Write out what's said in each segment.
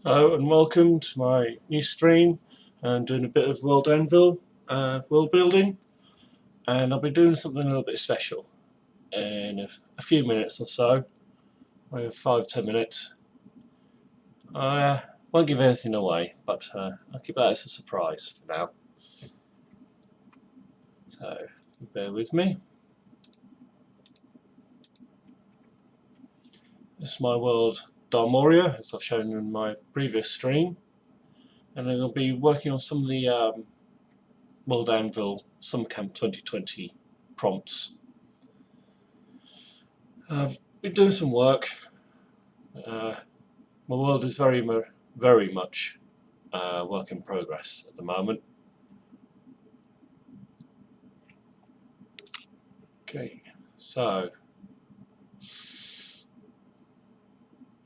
Hello and welcome to my new stream. I'm doing a bit of World Anvil world building, and I'll be doing something a little bit special in a few minutes or so, maybe 5-10 minutes. I won't give anything away, but I'll keep that as a surprise for now. So bear with me. This is my world Darmoria, as I've shown in my previous stream, and I'm going to be working on some of the World Anvil Summer Camp 2020 prompts. I've been doing some work. My world is very much work in progress at the moment. Okay, so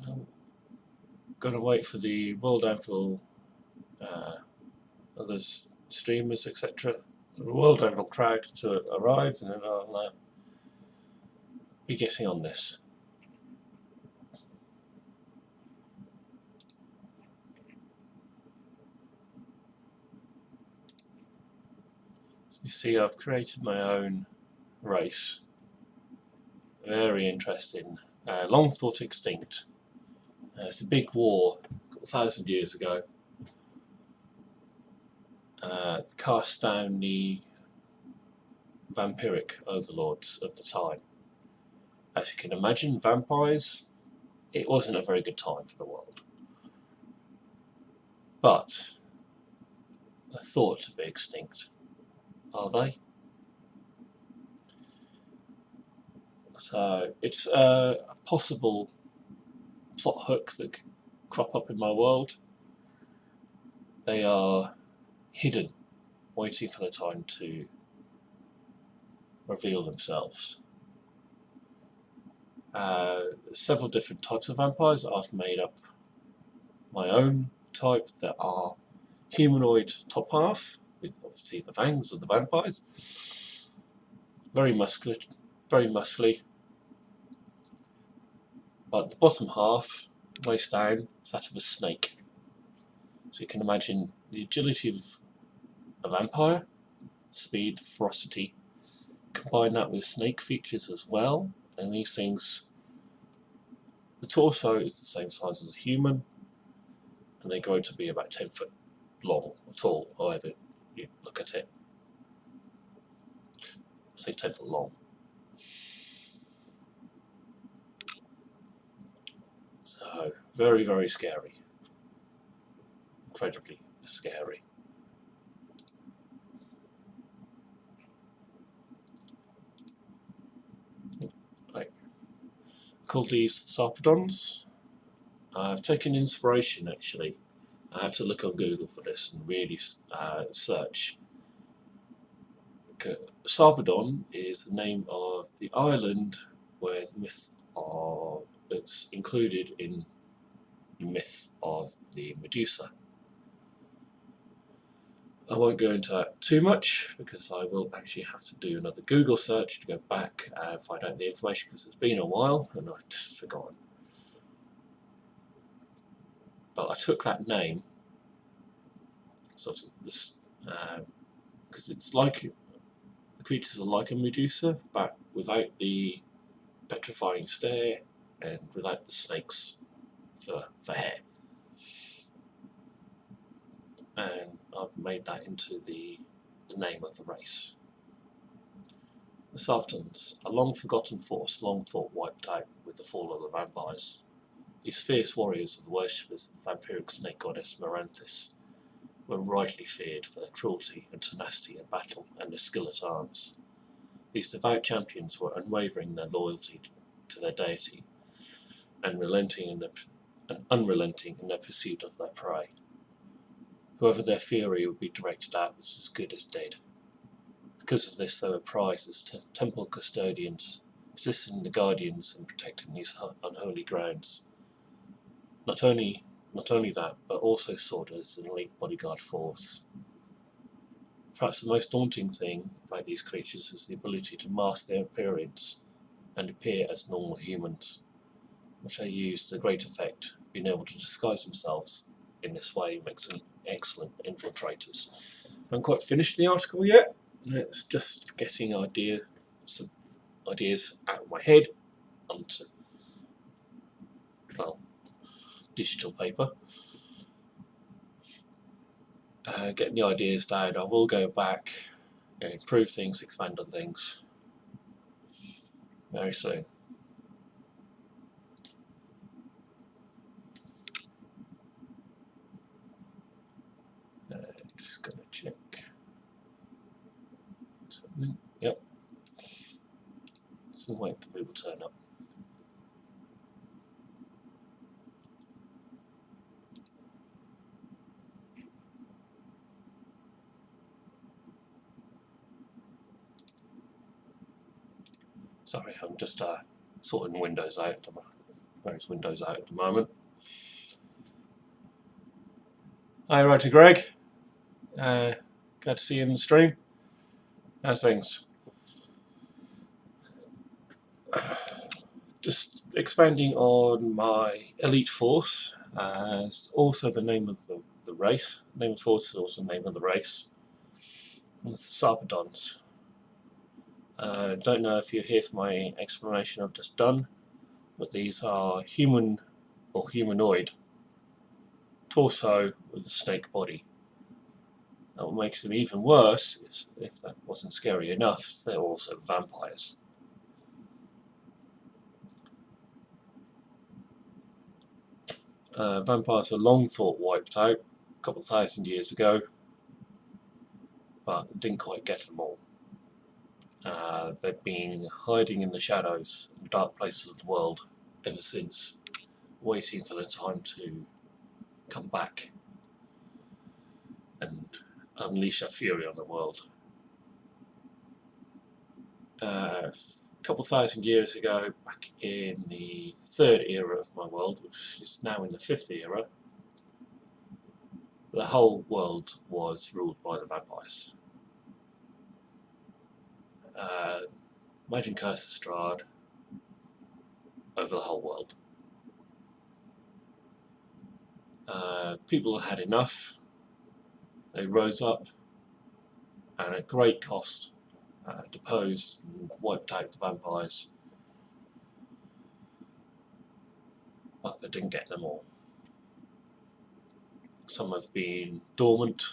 I'm going to wait for the World Anvil other streamers, etc., the World Anvil crowd to arrive, and then I'll be getting on this. So you see, I've created my own race. Very interesting. Long thought extinct. It's a big war 1,000 years ago. Cast down the vampiric overlords of the time. As you can imagine, vampires, it wasn't a very good time for the world. But they're thought to be extinct. Are they? So it's a possible plot hook that could crop up in my world. They are hidden, waiting for the time to reveal themselves. Several different types of vampires. I've made up my own type that are humanoid top half, with obviously the fangs of the vampires. Very muscly. But the bottom half, waist down, is that of a snake. So you can imagine the agility of a vampire, speed, ferocity. Combine that with snake features as well, and these things, the torso is the same size as a human, and they grow to be about 10 foot long or tall, however you look at it. Say 10 foot long. So very, very scary. Incredibly scary. Right. Call these Sarpedons. I've taken inspiration actually. I had to look on Google for this and really search. Sarpedon is the name of the island where the myth of it's included in the myth of the Medusa. I won't go into that too much because I will actually have to do another Google search to go back and find out the information, because it's been a while and I've just forgotten. But I took that name, sort of this, because it's like the creatures are like a Medusa, but without the petrifying stare and without the snakes for hair. And I've made that into the name of the race. The Sarpedons, a long forgotten force, long thought wiped out with the fall of the vampires. These fierce warriors of the worshippers of the vampiric snake goddess Meranthis were rightly feared for their cruelty and tenacity in battle and their skill at arms. These devout champions were unwavering in their loyalty to their deity and unrelenting in their pursuit of their prey. Whoever their fury would be directed at was as good as dead. Because of this, they were prized as temple custodians, assisting the guardians in protecting these unholy grounds. Not only that, but also sought as an elite bodyguard force. Perhaps the most daunting thing about these creatures is the ability to mask their appearance and appear as normal humans. which they use to great effect. Being able to disguise themselves in this way makes them excellent infiltrators. I haven't quite finished the article yet. It's just getting some ideas out of my head onto, well, digital paper. Getting the ideas down. I will go back and improve things, expand on things very soon. Just gonna check something. Yep. Still waiting for people to turn up. Sorry, I'm just sorting Windows out, various Windows out at the moment. Hi, Roger Greg. Glad to see you in the stream. How's things? Just expanding on my elite force. It's also the name of the race. Name of the force is also the name of the race. It's the Sarpedons. Don't know if you're here for my explanation I've just done, but these are human or humanoid torso with a snake body. And what makes them even worse is, if that wasn't scary enough, they're also vampires. Vampires are long thought wiped out a couple thousand years ago, but didn't quite get them all. They've been hiding in the shadows and dark places of the world ever since, waiting for the time to come back and unleash their fury on the world. A couple thousand years ago, back in the third era of my world, which is now in the fifth era, the whole world was ruled by the vampires. Imagine Curse of Strahd over the whole world. People had enough. They rose up and at great cost deposed and wiped out the vampires, but they didn't get them all. Some have been dormant,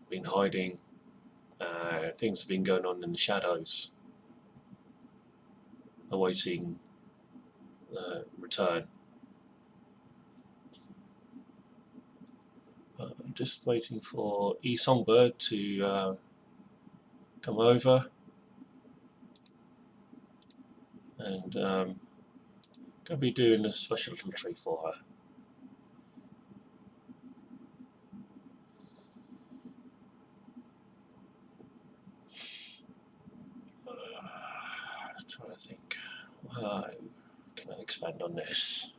been hiding, things have been going on in the shadows, awaiting return. I'm just waiting for E Songbird to come over, and going to be doing a special little treat for her. Trying to think, how can I expand on this?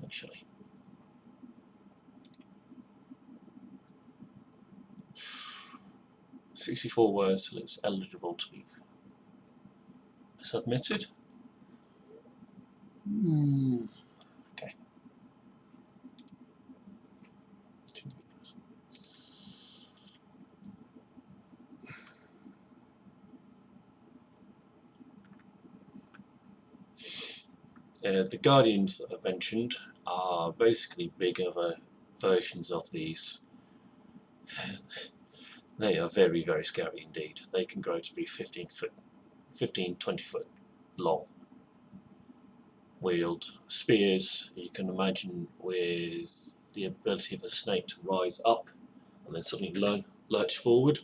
Actually, 64 words till it's eligible to be submitted. Okay. The Guardians that I've mentioned are basically bigger versions of these. They are very, very scary indeed. They can grow to be 15, 20 foot long. Wield spears, you can imagine, with the ability of a snake to rise up and then suddenly lurch forward.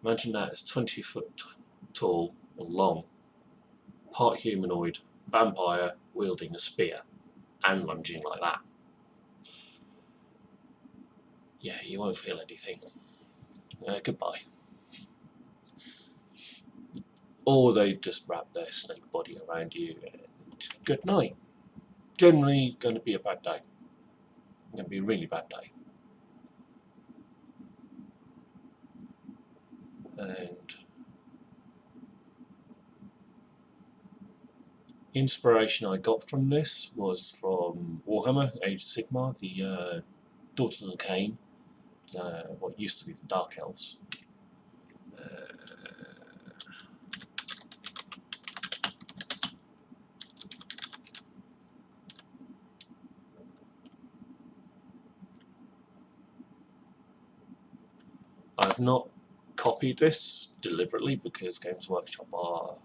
Imagine that as 20 foot tall and long, part humanoid, vampire wielding a spear and lunging like that. Yeah, you won't feel anything. Goodbye. Or they just wrap their snake body around you and good night. Generally going to be a bad day. Going to be a really bad day. And inspiration I got from this was from Warhammer Age of Sigmar, the Daughters of Cain, what used to be the Dark Elves. I've not copied this deliberately because Games Workshop are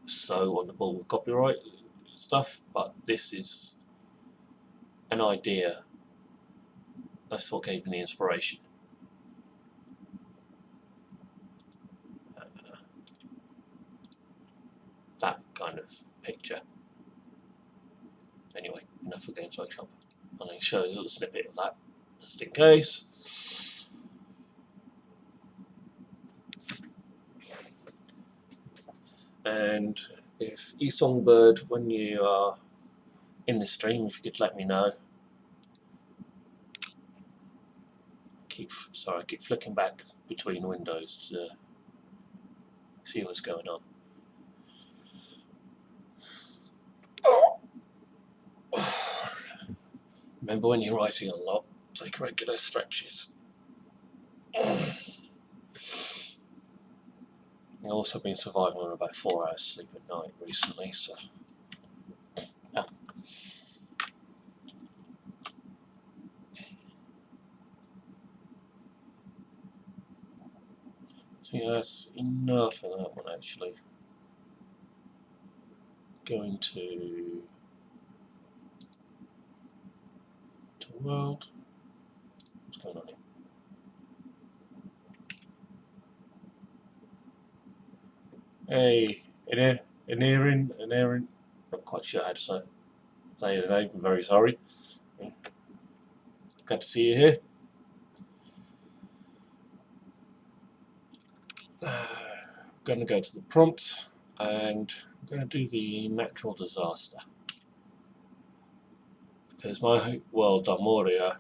so on the ball with copyright stuff, but this is an idea. That's what gave me the inspiration. That kind of picture. Anyway, enough of Games Workshop. I'm going to show you a little snippet of that, just in case. And if eSongbird, when you are in the stream, if you could let me know. I keep flicking back between windows to see what's going on. Remember, when you're writing a lot, take regular stretches. I've also been surviving on about 4 hours sleep at night recently, so yeah. I think that's enough of that one actually. Going to world. What's going on here? Hey, an Erin. Not quite sure how to say the name. I'm very sorry. Glad to see you here. I'm going to go to the prompts and I'm going to do the natural disaster. Because my world, Darmoria,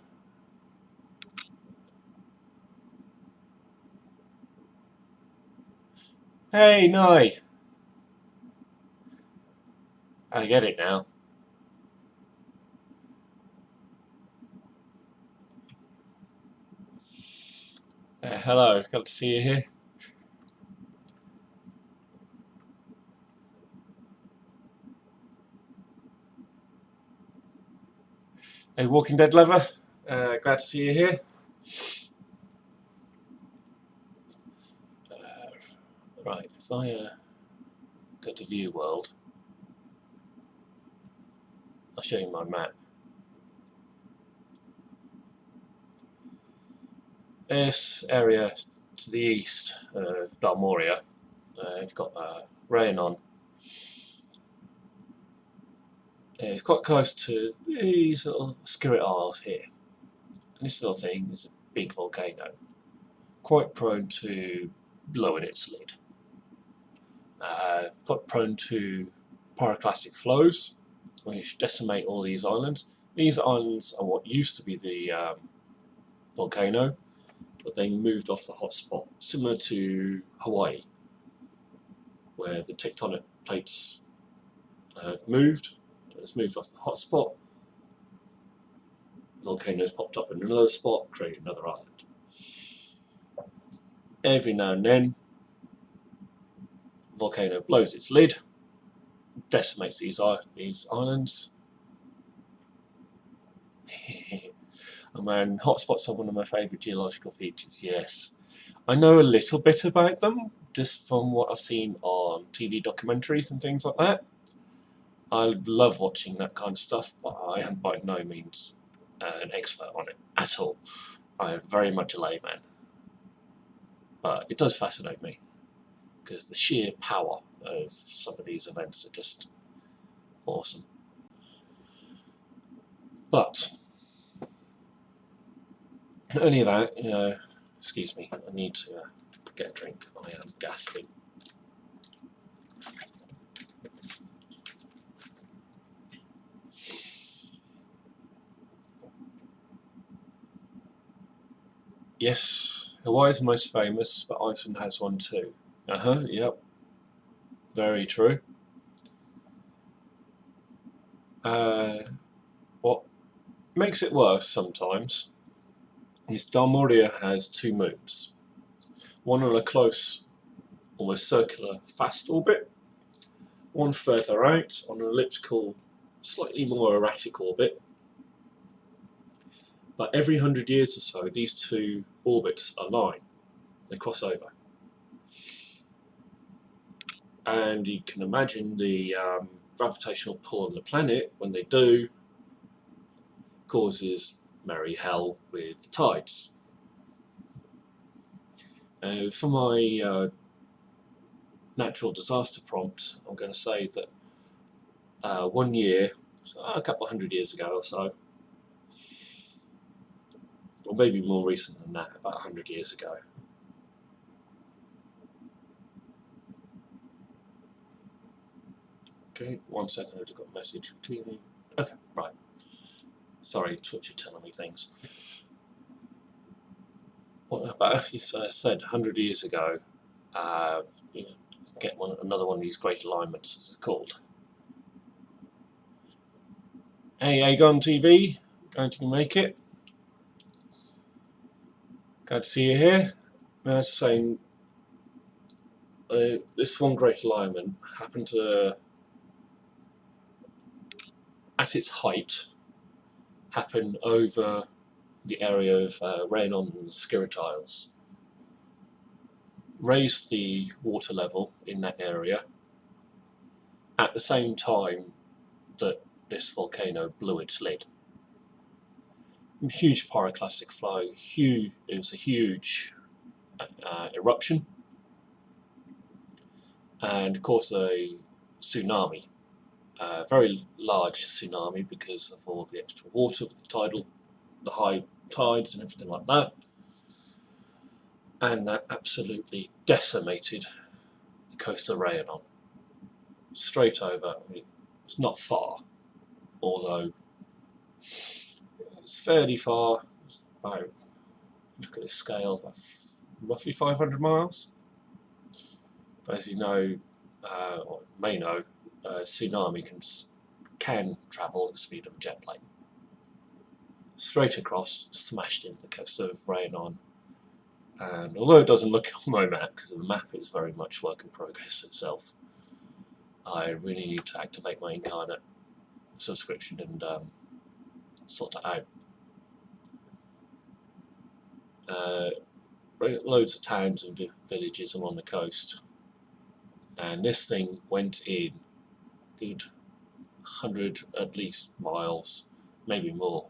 hey, no! I get it now. Hello, glad to see you here. Hey, Walking Dead lover, glad to see you here. Right, if I go to View World, I'll show you my map. This area to the east of Darmoria, you've got Rayon. It's quite close to these little Skirit Isles here. And this little thing is a big volcano, quite prone to blowing its lid. Quite prone to pyroclastic flows, which decimate all these islands. These islands are what used to be the volcano, but they moved off the hotspot, similar to Hawaii, where the tectonic plates have moved. It's moved off the hotspot. Volcanoes popped up in another spot, creating another island. Every now and then, volcano blows its lid, decimates these islands. And when hotspots are one of my favourite geological features, yes. I know a little bit about them, just from what I've seen on TV documentaries and things like that. I love watching that kind of stuff, but I am by no means an expert on it at all. I am very much a layman. But it does fascinate me, because the sheer power of some of these events are just awesome. But not only that, excuse me, I need to get a drink. I am gasping. Yes, Hawaii is the most famous, but Iceland has one too. Yep. Very true. What makes it worse sometimes is Darmoria has two moons, one on a close, almost circular, fast orbit, one further out on an elliptical, slightly more erratic orbit. But every 100 years or so, these two orbits align, they cross over. And you can imagine the gravitational pull on the planet, when they do, causes merry hell with the tides. For my natural disaster prompt, I'm going to say that 1 year, so a couple of 100 years ago or so, or maybe more recent than that, about 100 years ago. Okay, 1 second, I just got a message. Okay, right. Sorry, Twitch are telling me things. What about, you said 100 years ago, you know, get another one of these great alignments, as it's called. Hey, Aegon TV, going to make it. Glad to see you here. As I was saying, this one great alignment happened to, at its height, happen over the area of Rhenon and Skirret Isles. Raised the water level in that area at the same time that this volcano blew its lid. Huge pyroclastic flow, it was a huge eruption, and caused a tsunami, a very large tsunami because of all the extra water with the high tides and everything like that, and that absolutely decimated the coast of Rhenon. Straight over. I mean, it's not far, although it's fairly far. It's about, look at this scale, roughly 500 miles. But as you know, or may know, tsunami can travel at the speed of a jet plane. Straight across, smashed into the coast of Rhenon. And although it doesn't look on my map, because the map is very much work in progress itself, I really need to activate my Incarnate subscription and sort it out. Loads of towns and villages along the coast, and this thing went in good 100 at least miles, maybe more,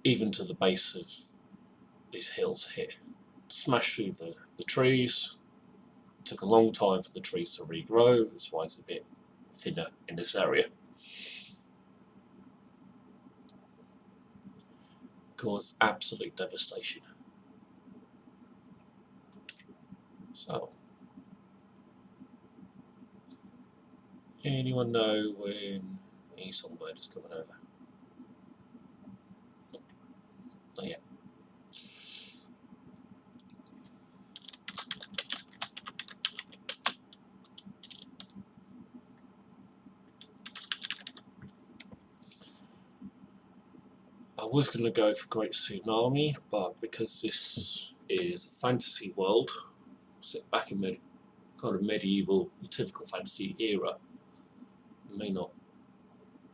even to the base of these hills here. Smashed through the trees. It took a long time for the trees to regrow, that's why it's a bit thinner in this area. Caused absolute devastation. So, anyone know when a songbird is coming over? Not yet. I was going to go for Great Tsunami, but because this is a fantasy world, set back in the kind of medieval, typical fantasy era, I may not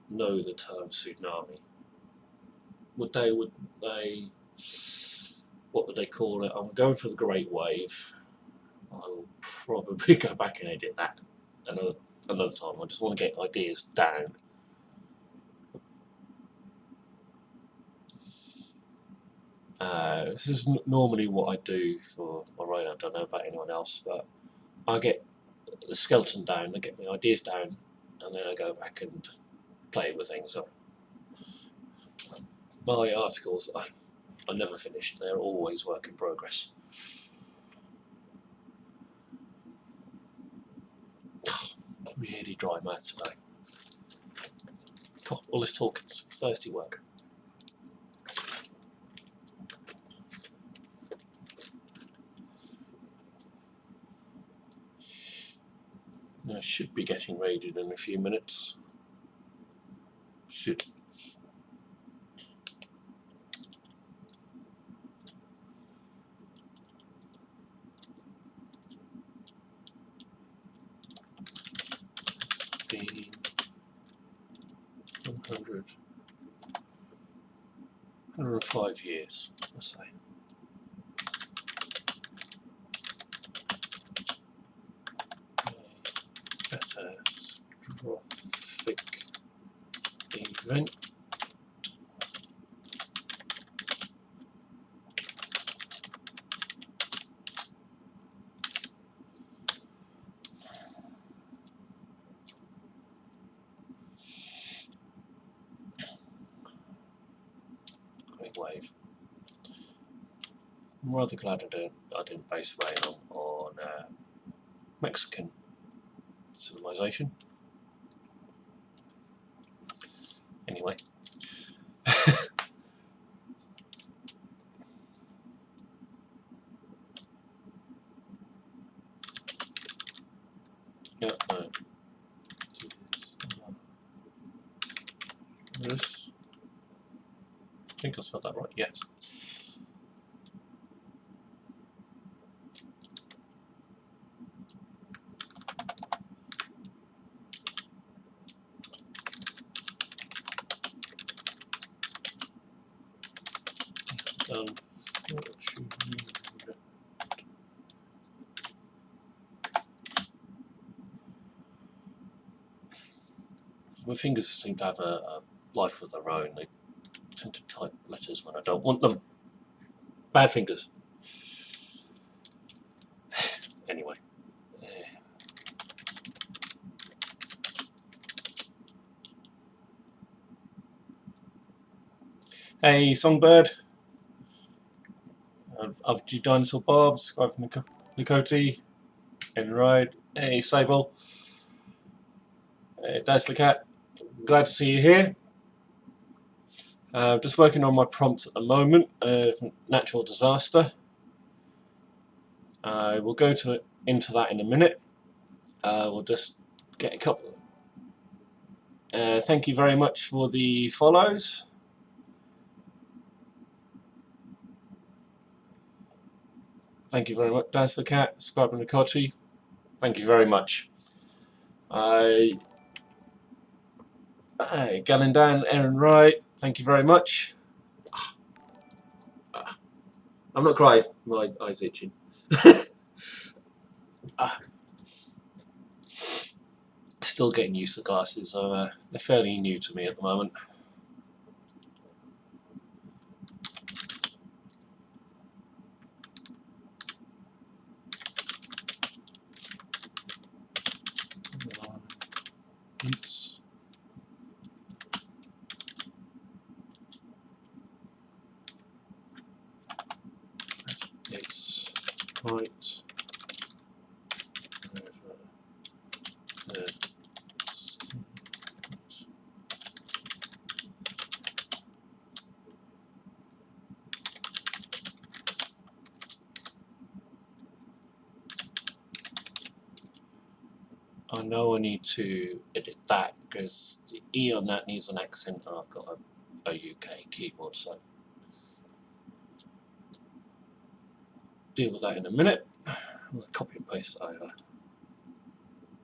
know the term tsunami. Would they, what would they call it? I'm going for the Great Wave. I will probably go back and edit that another time. I just want to get ideas down. This is normally what I do for my writing. I don't know about anyone else, but I get the skeleton down, I get my ideas down, and then I go back and play with things. My articles are never finished, they're always work in progress. Really dry mouth today. All this talk, it's thirsty work. Should be getting raided in a few minutes. Should. Be 105 years, I say. Catastrophic event. Great wave. I'm rather glad I didn't base rain on Mexican civilization. Anyway. Yeah, this. I think I spelled that right, yes. My fingers seem to have a life of their own. They tend to type letters when I don't want them. Bad fingers. Anyway. Hey, Songbird. RG Dinosaur Bob, subscribe from Nikoti. And right. Hey, Sable. Hey, Dazzler Cat. Glad to see you here. Just working on my prompt at the moment of natural disaster. We'll go into that in a minute. We'll just get a couple. Thank you very much for the follows. Thank you very much, Dance the Cat, subscribe to Nikoti. Thank you very much. Gallon Dan, Aaron Wright. Thank you very much. I'm not crying. My eyes itching. Still getting used to glasses. They're fairly new to me at the moment. Oops. It's right. I know I need to edit that because the E on that needs an accent and I've got a UK keyboard, so deal with that in a minute. I'm going to copy and paste that over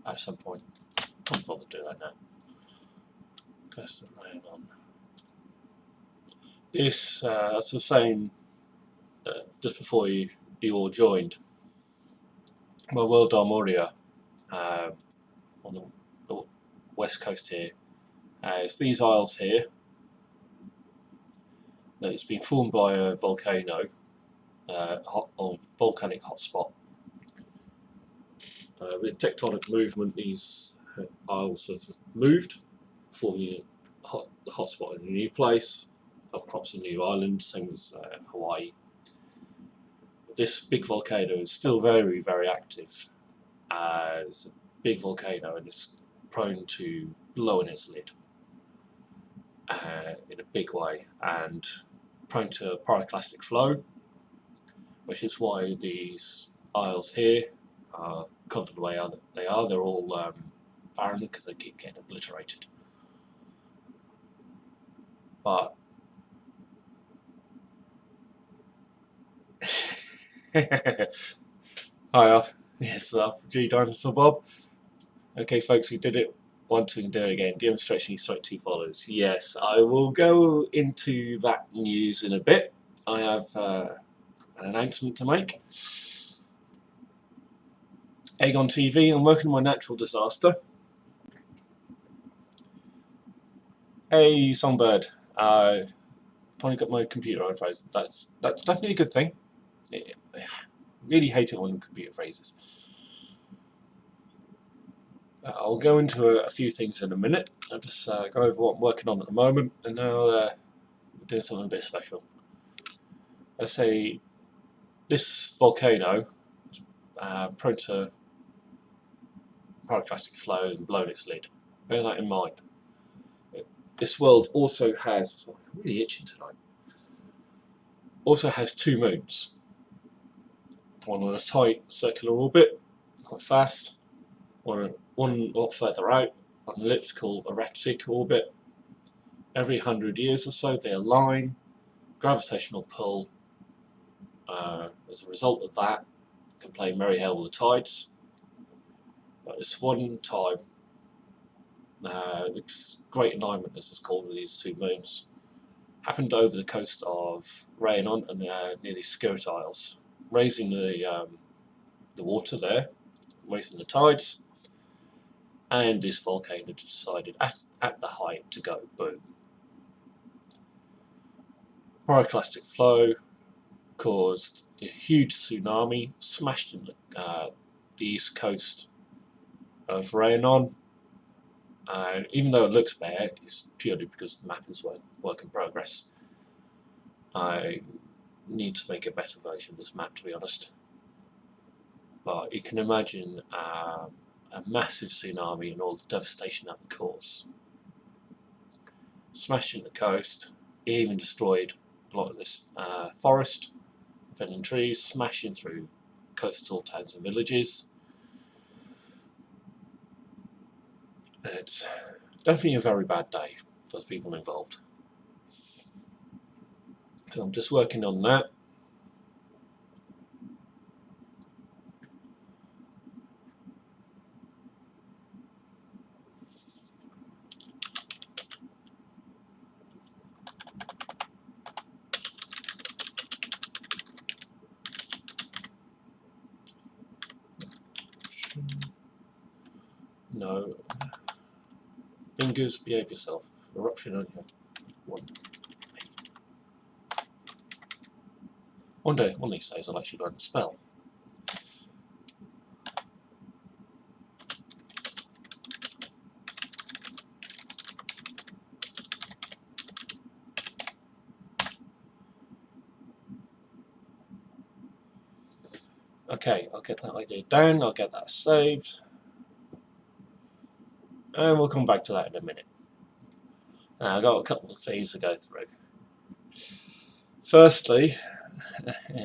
at some point. Can't bother to do that now. Cast the rain on. This, as I was saying just before you all joined, my World Darmoria on the west coast here is these isles here. It's been formed by a volcano, or volcanic hotspot. With tectonic movement, these isles have moved, forming the hotspot in a new place. Up crops a new island, same as Hawaii. This big volcano is still very, very active. It's a big volcano and it's prone to blowing its lid in a big way and prone to pyroclastic flow, which is why these isles here are content the way they are. They're all barren because they keep getting obliterated. But hi, yes, G Dinosaur Bob. Okay, folks, we did it once. We can do it again. Demonstration: you strike 2 followers. Yes, I will go into that news in a bit. I have an announcement to make. Egg on TV. I'm working on my natural disaster. Hey, Songbird. Finally got my computer on phrase. That's definitely a good thing. I really hate it when the computer phrases. I'll go into a few things in a minute. I'll just go over what I'm working on at the moment, and now we're doing something a bit special. I say this volcano, prone to pyroclastic flow and blown its lid. Bear that in mind. This world also has, I'm really itching tonight, also has 2 moons. One on a tight circular orbit, quite fast, one a lot further out, on an elliptical erratic orbit. Every 100 years or so they align, gravitational pull. As a result of that, can play merry hell with the tides. But this one time, this great alignment, as it's called, with these 2 moons, happened over the coast of Rayanon and near the Skirt Isles, raising the water there, raising the tides, and this volcano decided at the height to go boom. Pyroclastic flow caused a huge tsunami, smashed in the east coast of Rayanon. And even though it looks bare, it's purely because the map is work in progress. I need to make a better version of this map, to be honest. But you can imagine a massive tsunami and all the devastation that would cause. Smashing the coast, it even destroyed a lot of this forest, felling trees, smashing through coastal towns and villages. It's definitely a very bad day for the people involved. So I'm just working on that. No. Fingers, behave yourself. Eruption on your one. One of these days I'll actually learn to spell. Okay, I'll get that idea down, I'll get that saved. And we'll come back to that in a minute. Now, I've got a couple of things to go through. Firstly,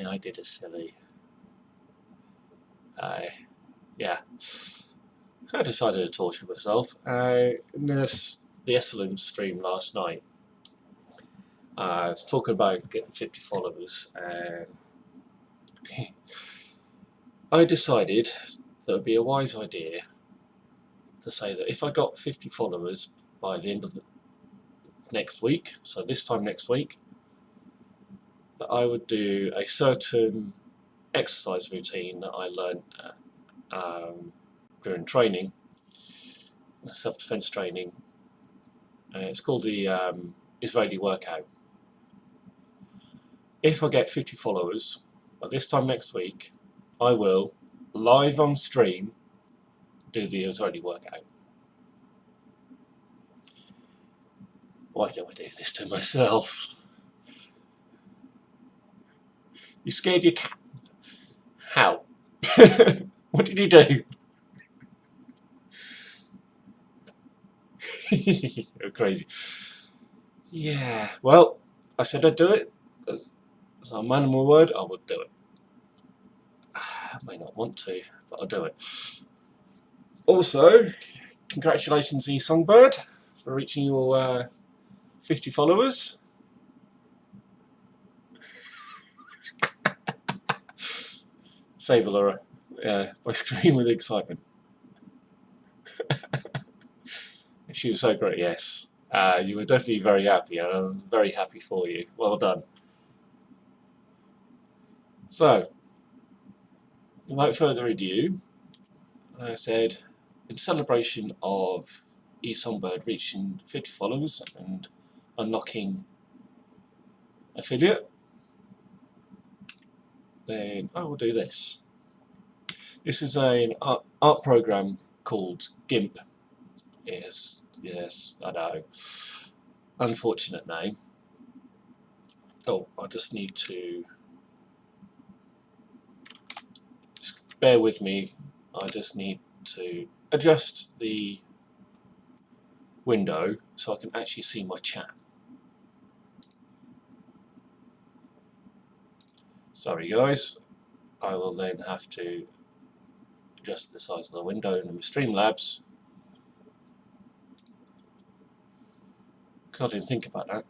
I did a silly. Yeah. I decided to torture myself. In the Esalen stream last night, I was talking about getting 50 followers, and I decided that it would be a wise idea to say that if I got 50 followers by the end of the next week, so this time next week, that I would do a certain exercise routine that I learned during training, self-defense training. It's called the Israeli workout. If I get 50 followers by this time next week, I will, live on stream, do the Israeli workout. Why do I do this to myself? You scared your cat? How? What did you do? You're crazy. Yeah, well, I said I'd do it. As a man of my word, I would do it. I may not want to, but I'll do it. Also, congratulations, eSongbird, for reaching your 50 followers. Save Laura by screaming with excitement. She was so great, yes. You were definitely very happy, and I'm very happy for you. Well done. So, without further ado, I said, in celebration of eSongbird reaching 50 followers and unlocking affiliate, then I will do this. This is an art program called GIMP. Yes, I know. Unfortunate name. Oh, I just need to... Just bear with me. I just need to adjust the window so I can actually see my chat. Sorry guys, I will then have to adjust the size of the window in Streamlabs because I didn't think about that.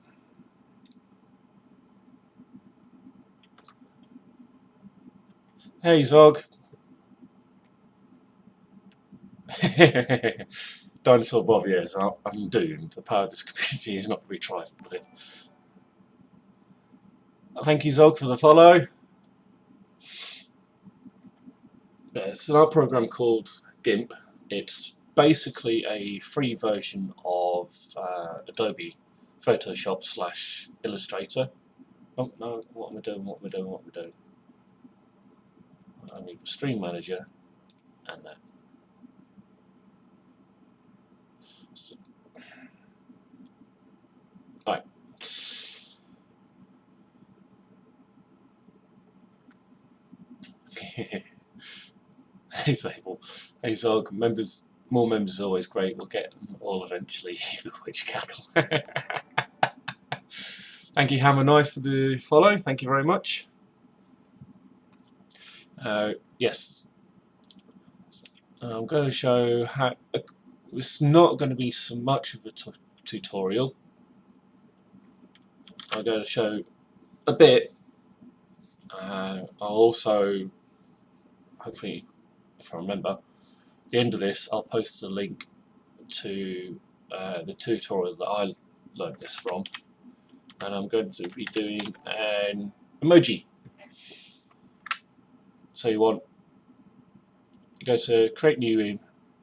Hey Zog. Dinosaur Bob, yes, I'm doomed. The power of this community is not to be trifled with. Thank you Zog for the follow. It's an art program called GIMP. It's basically a free version of Adobe Photoshop / Illustrator. Oh no, what am I doing? I need a Stream Manager and that. So, right. Hey Zabel. Hey Zog, more members is always great. We'll get them all eventually, which cackle. Thank you Hammer Knife for the follow, thank you very much. Yes, I'm going to show how... it's not going to be so much of a tutorial. I'm going to show a bit. I'll also, hopefully, if I remember, at the end of this, I'll post a link to the tutorial that I learned this from, and I'm going to be doing an emoji. So you go to create new,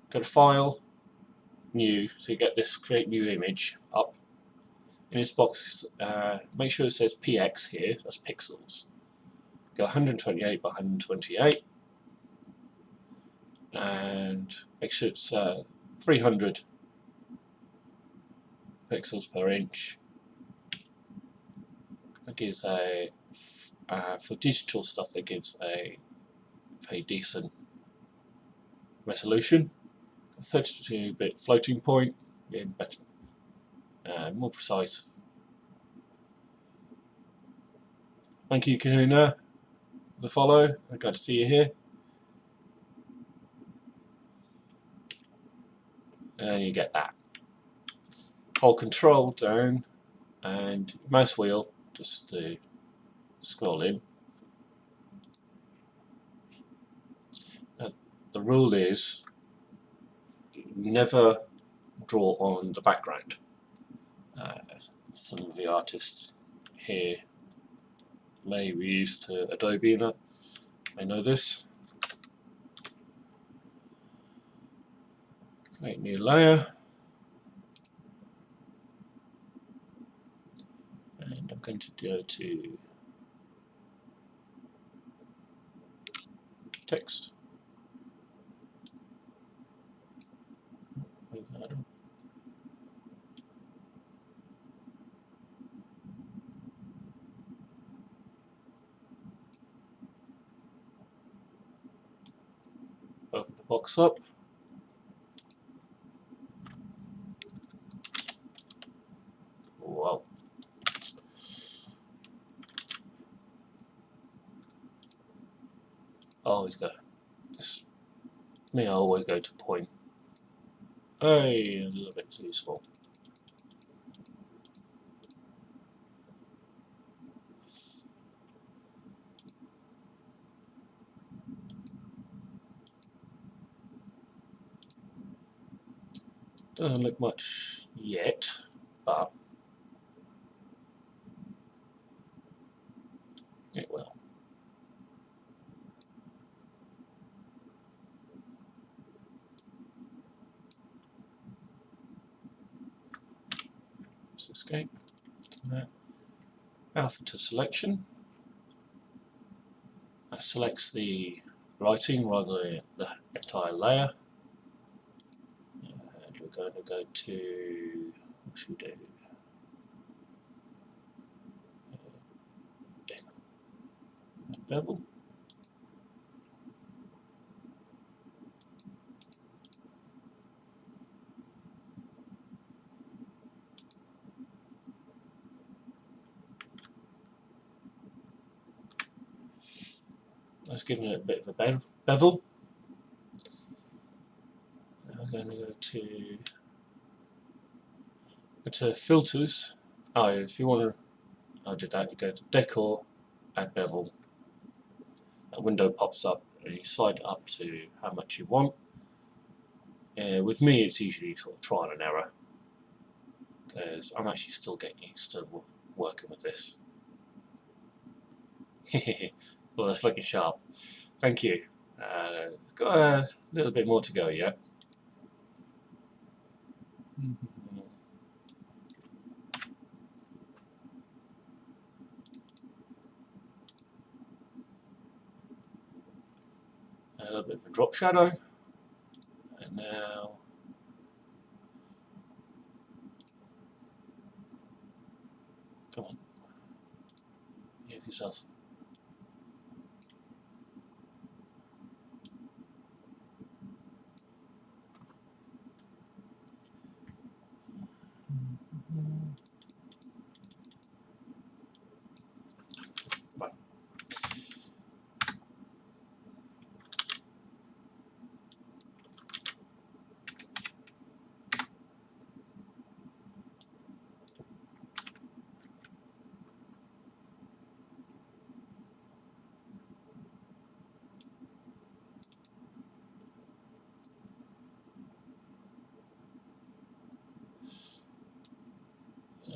go to file, new, so you get this create new image up. In this box, make sure it says PX here, that's pixels. Go 128 by 128, and make sure it's 300 pixels per inch. That gives a, for digital stuff, that gives a decent resolution. 32-bit floating point, getting better, more precise. Thank you, Kahuna, for the follow. I'm glad to see you here. And you get that. Hold Control down and mouse wheel just to scroll in. Now, the rule is never draw on the background. Some of the artists here may be used to Adobe and I know this. Create new layer, and I'm going to go to text. Open the box up. Wow. always go. It's me. I always go to point. Hey, a little bit too small. Doesn't look much yet, but it will. Let's escape. Alpha to selection. That selects the writing rather than the entire layer. And we're going to go to, what should we do? Bevel. Let's give it a bit of a bevel. Now we're going to go to filters. Oh, if you want to, I did that. You go to decor, add bevel. A window pops up, and you slide it up to how much you want. With me, it's usually sort of trial and error, because I'm actually still getting used to working with this. Well, that's looking sharp. Thank you. It's got a little bit more to go yet. A little bit of a drop shadow. And now come on, give yourself. Right.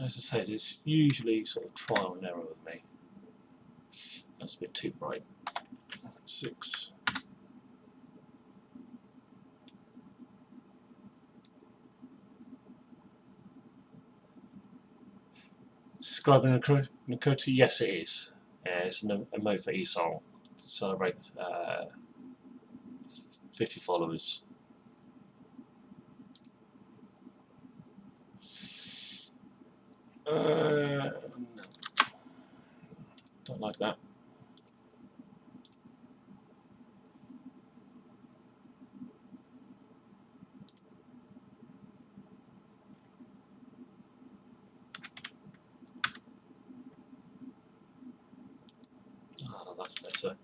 As I said, it's usually sort of trial and error with me. That's a bit too bright. 6. Scribing Nakoti, yes it is. It's a mode for eSong. Celebrate 50 followers. No. Don't like that. Oh, that's better.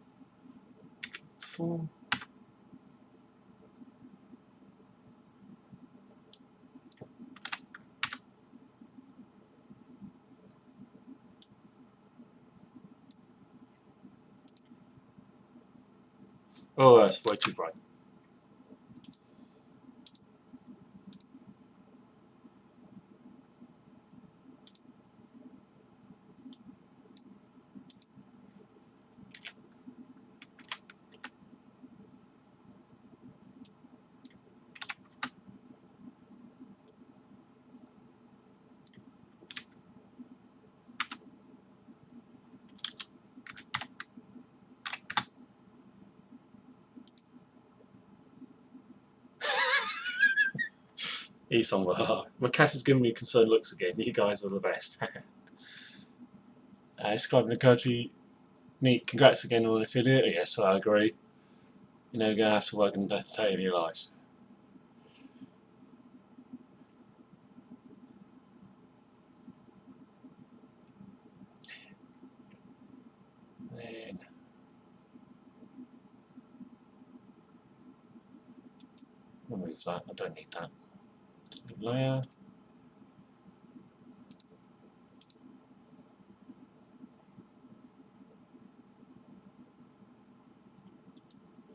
4. Oh, that's way too bright. eSong, my cat is giving me concerned looks again. You guys are the best. Scribing Nakoti, neat. Congrats again on an affiliate. Yes, I agree. You know, you're going to have to work and day in your life. Then Remove that, I don't need that. Delete layer.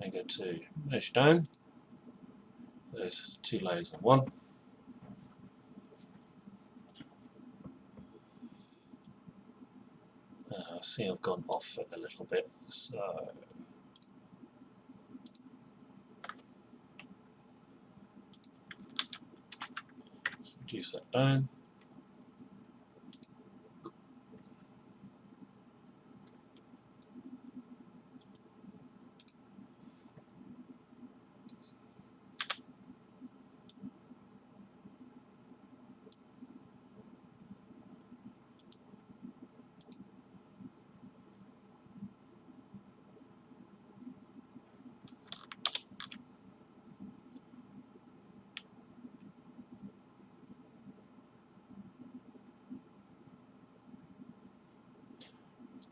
I go to mesh down. There's 2 layers in one. See, I've gone off it a little bit, so let's reduce that down.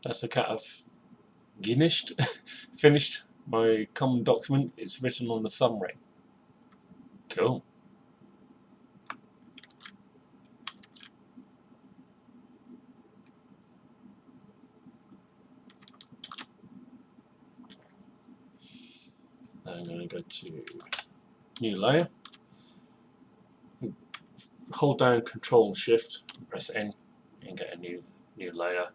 That's the cat I've finished my common document. It's written on the thumb ring. Cool. I'm going to go to new layer. Hold down Control Shift, press N, and get a new layer.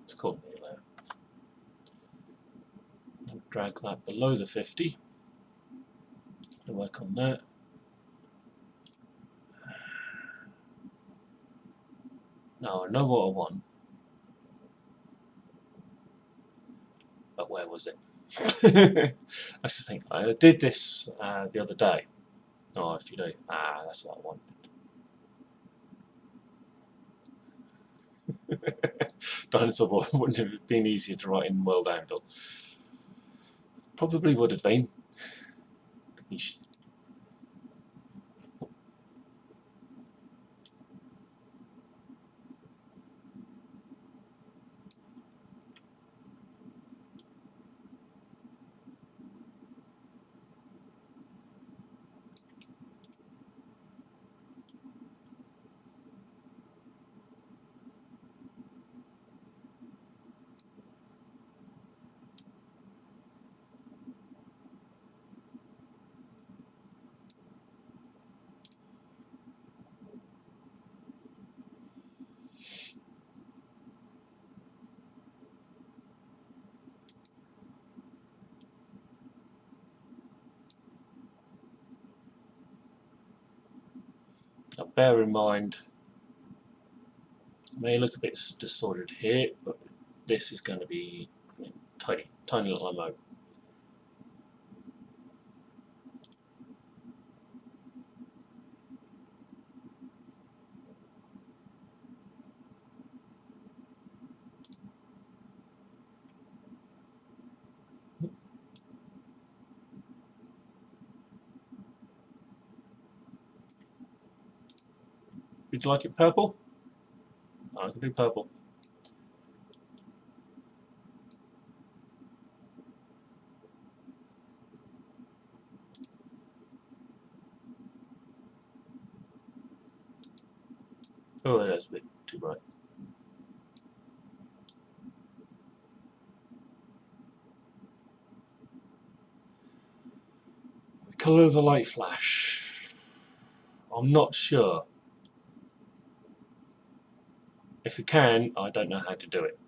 It's called new layer. I'll drag that below the 50 and work on that. Now I know what I want, but where was it? That's the thing. I did this the other day. Oh, if you do, that's what I want. Dinosaur wouldn't have been easier to write in World Anvil. Probably would have been. Now bear in mind, it may look a bit distorted here, but this is going to be tiny, tiny little amount. Would you like it purple? I can do purple. Oh, that's a bit too bright. The colour of the light flash. I'm not sure. If you can, I don't know how to do it.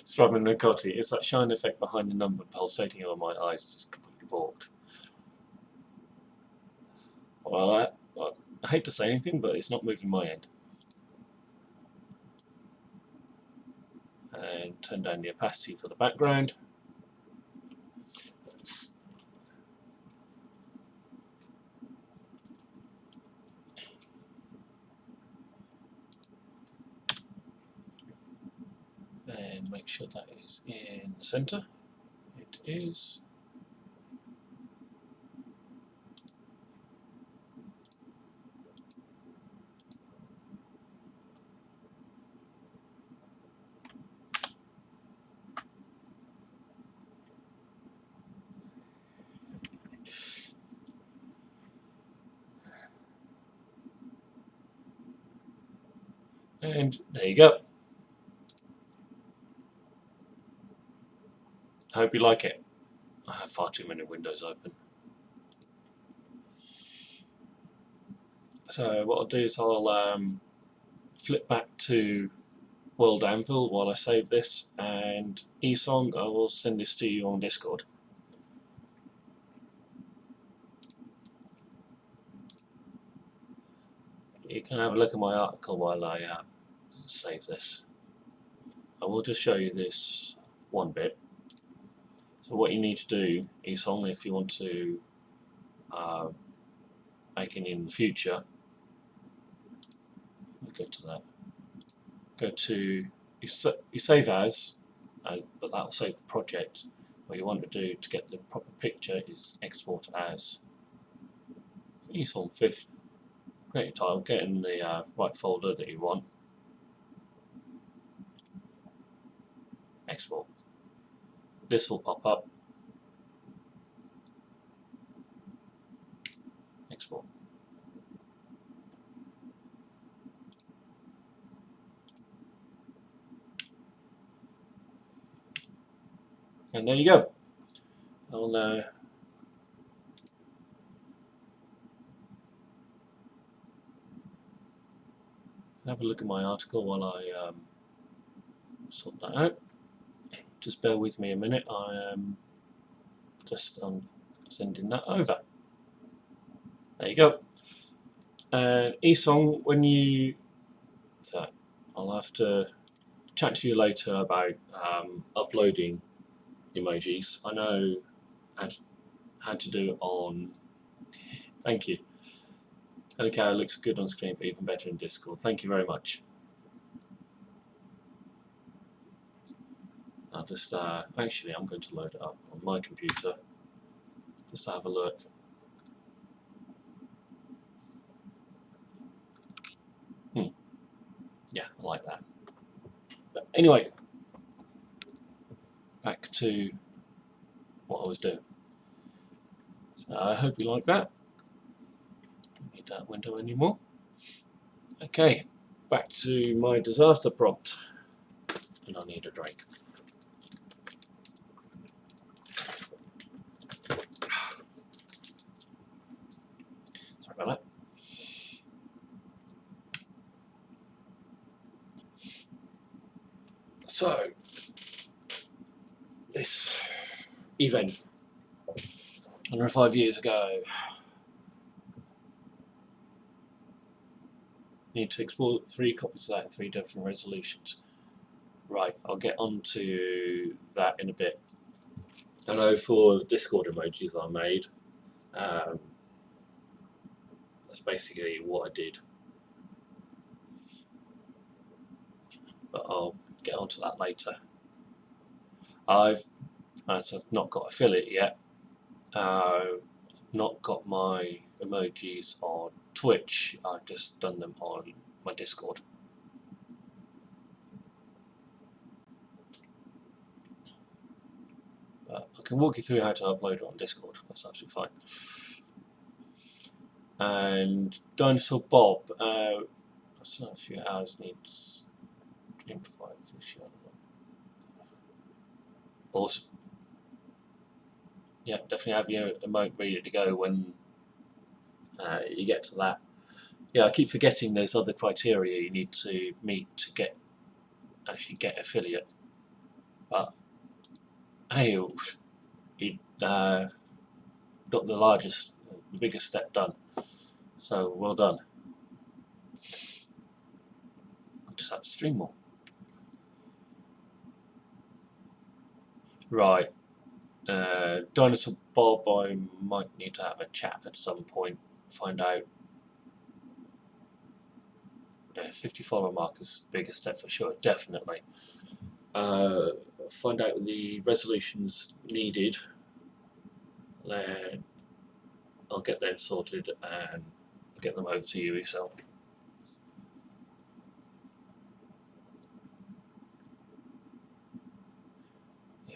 Struggling Nicotti, it's that shine effect behind the number pulsating over my eyes, just completely balked. Well, I hate to say anything, but it's not moving my end. And turn down the opacity for the background. And make sure that is in the center. It is. And there you go. I hope you like it. I have far too many windows open. So what I'll do is I'll flip back to World Anvil while I save this, and eSong, I will send this to you on Discord. You can have a look at my article while I save this. I will just show you this one bit. So what you need to do, eSong, if you want to make it in the future, I'll go to that. Go to you save as, but that'll save the project. What you want to do to get the proper picture is export as. eSong 5th. Create a title, get in the right folder that you want. Export. This will pop up. Export. And there you go. I'll have a look at my article while I sort that out. Just bear with me a minute. I am just sending that over. There you go. eSong, when you, so I'll have to chat to you later about uploading emojis. I know how to do it on. Thank you. Okay, it looks good on screen, but even better in Discord. Thank you very much. I'll just actually, I'm going to load it up on my computer just to have a look. Yeah, I like that. But anyway, back to what I was doing. So I hope you like that. Don't need that window anymore. Okay, back to my disaster prompt. And I need a drink. Sorry about that. So, this event 105 years ago. Need to export 3 copies of that in 3 different resolutions. Right, I'll get onto that in a bit. I know for the Discord emojis I made, that's basically what I did. But I'll get onto that later. As I've not got affiliate yet, not got my emojis on Twitch, I've just done them on my Discord. But I can walk you through how to upload it on Discord, that's absolutely fine. And Dinosaur Bob, that's not a few hours needs improvise. Awesome. Yeah, definitely have your emote ready to go when you get to that. Yeah, I keep forgetting there's other criteria you need to meet to actually get affiliate. But hey, you got the biggest step done. So well done. I just have to stream more. Right. Dinosaur Bob, I might need to have a chat at some point. Find out. 50 follower mark is the biggest step for sure, definitely. Find out the resolutions needed, then I'll get them sorted and get them over to you, Esel.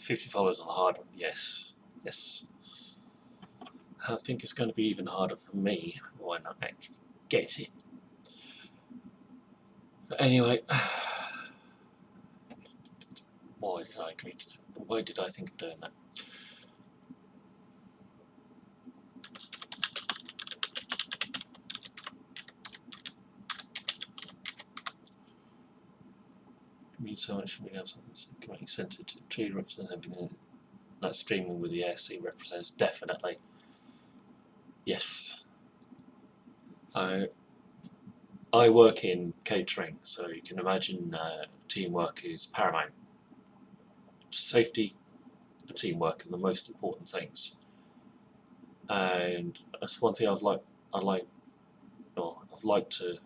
50 followers is a hard one, yes. Yes. I think it's going to be even harder for me when I actually get it. But anyway, why did I agree to do that? Why did I think of doing that? It means so much for me else. Community centre to tree represents everything. That streaming with the ASC represents definitely. Yes. I work in catering, so you can imagine teamwork is paramount. Safety and teamwork are the most important things, and that's one thing I'd like to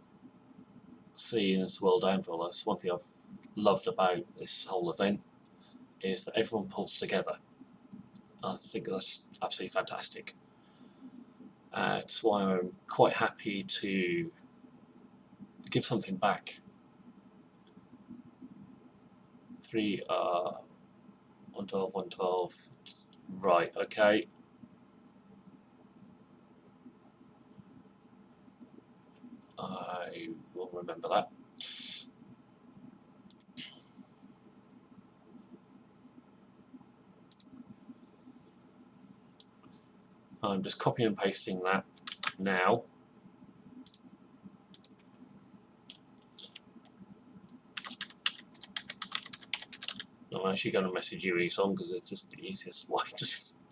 see in this World Anvil. That's one thing I've loved about this whole event, is that everyone pulls together. I think that's absolutely fantastic. That's why I'm quite happy to give something back. 3 112, 112. Right, okay. I will remember that. I'm just copying and pasting that now. I'm actually going to message you, Eson, because it's just the easiest way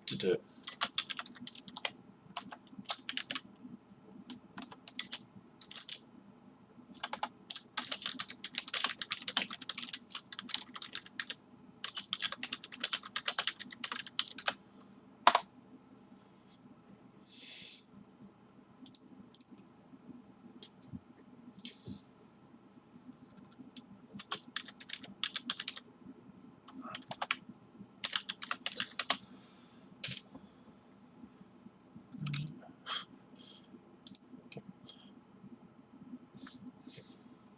to do it.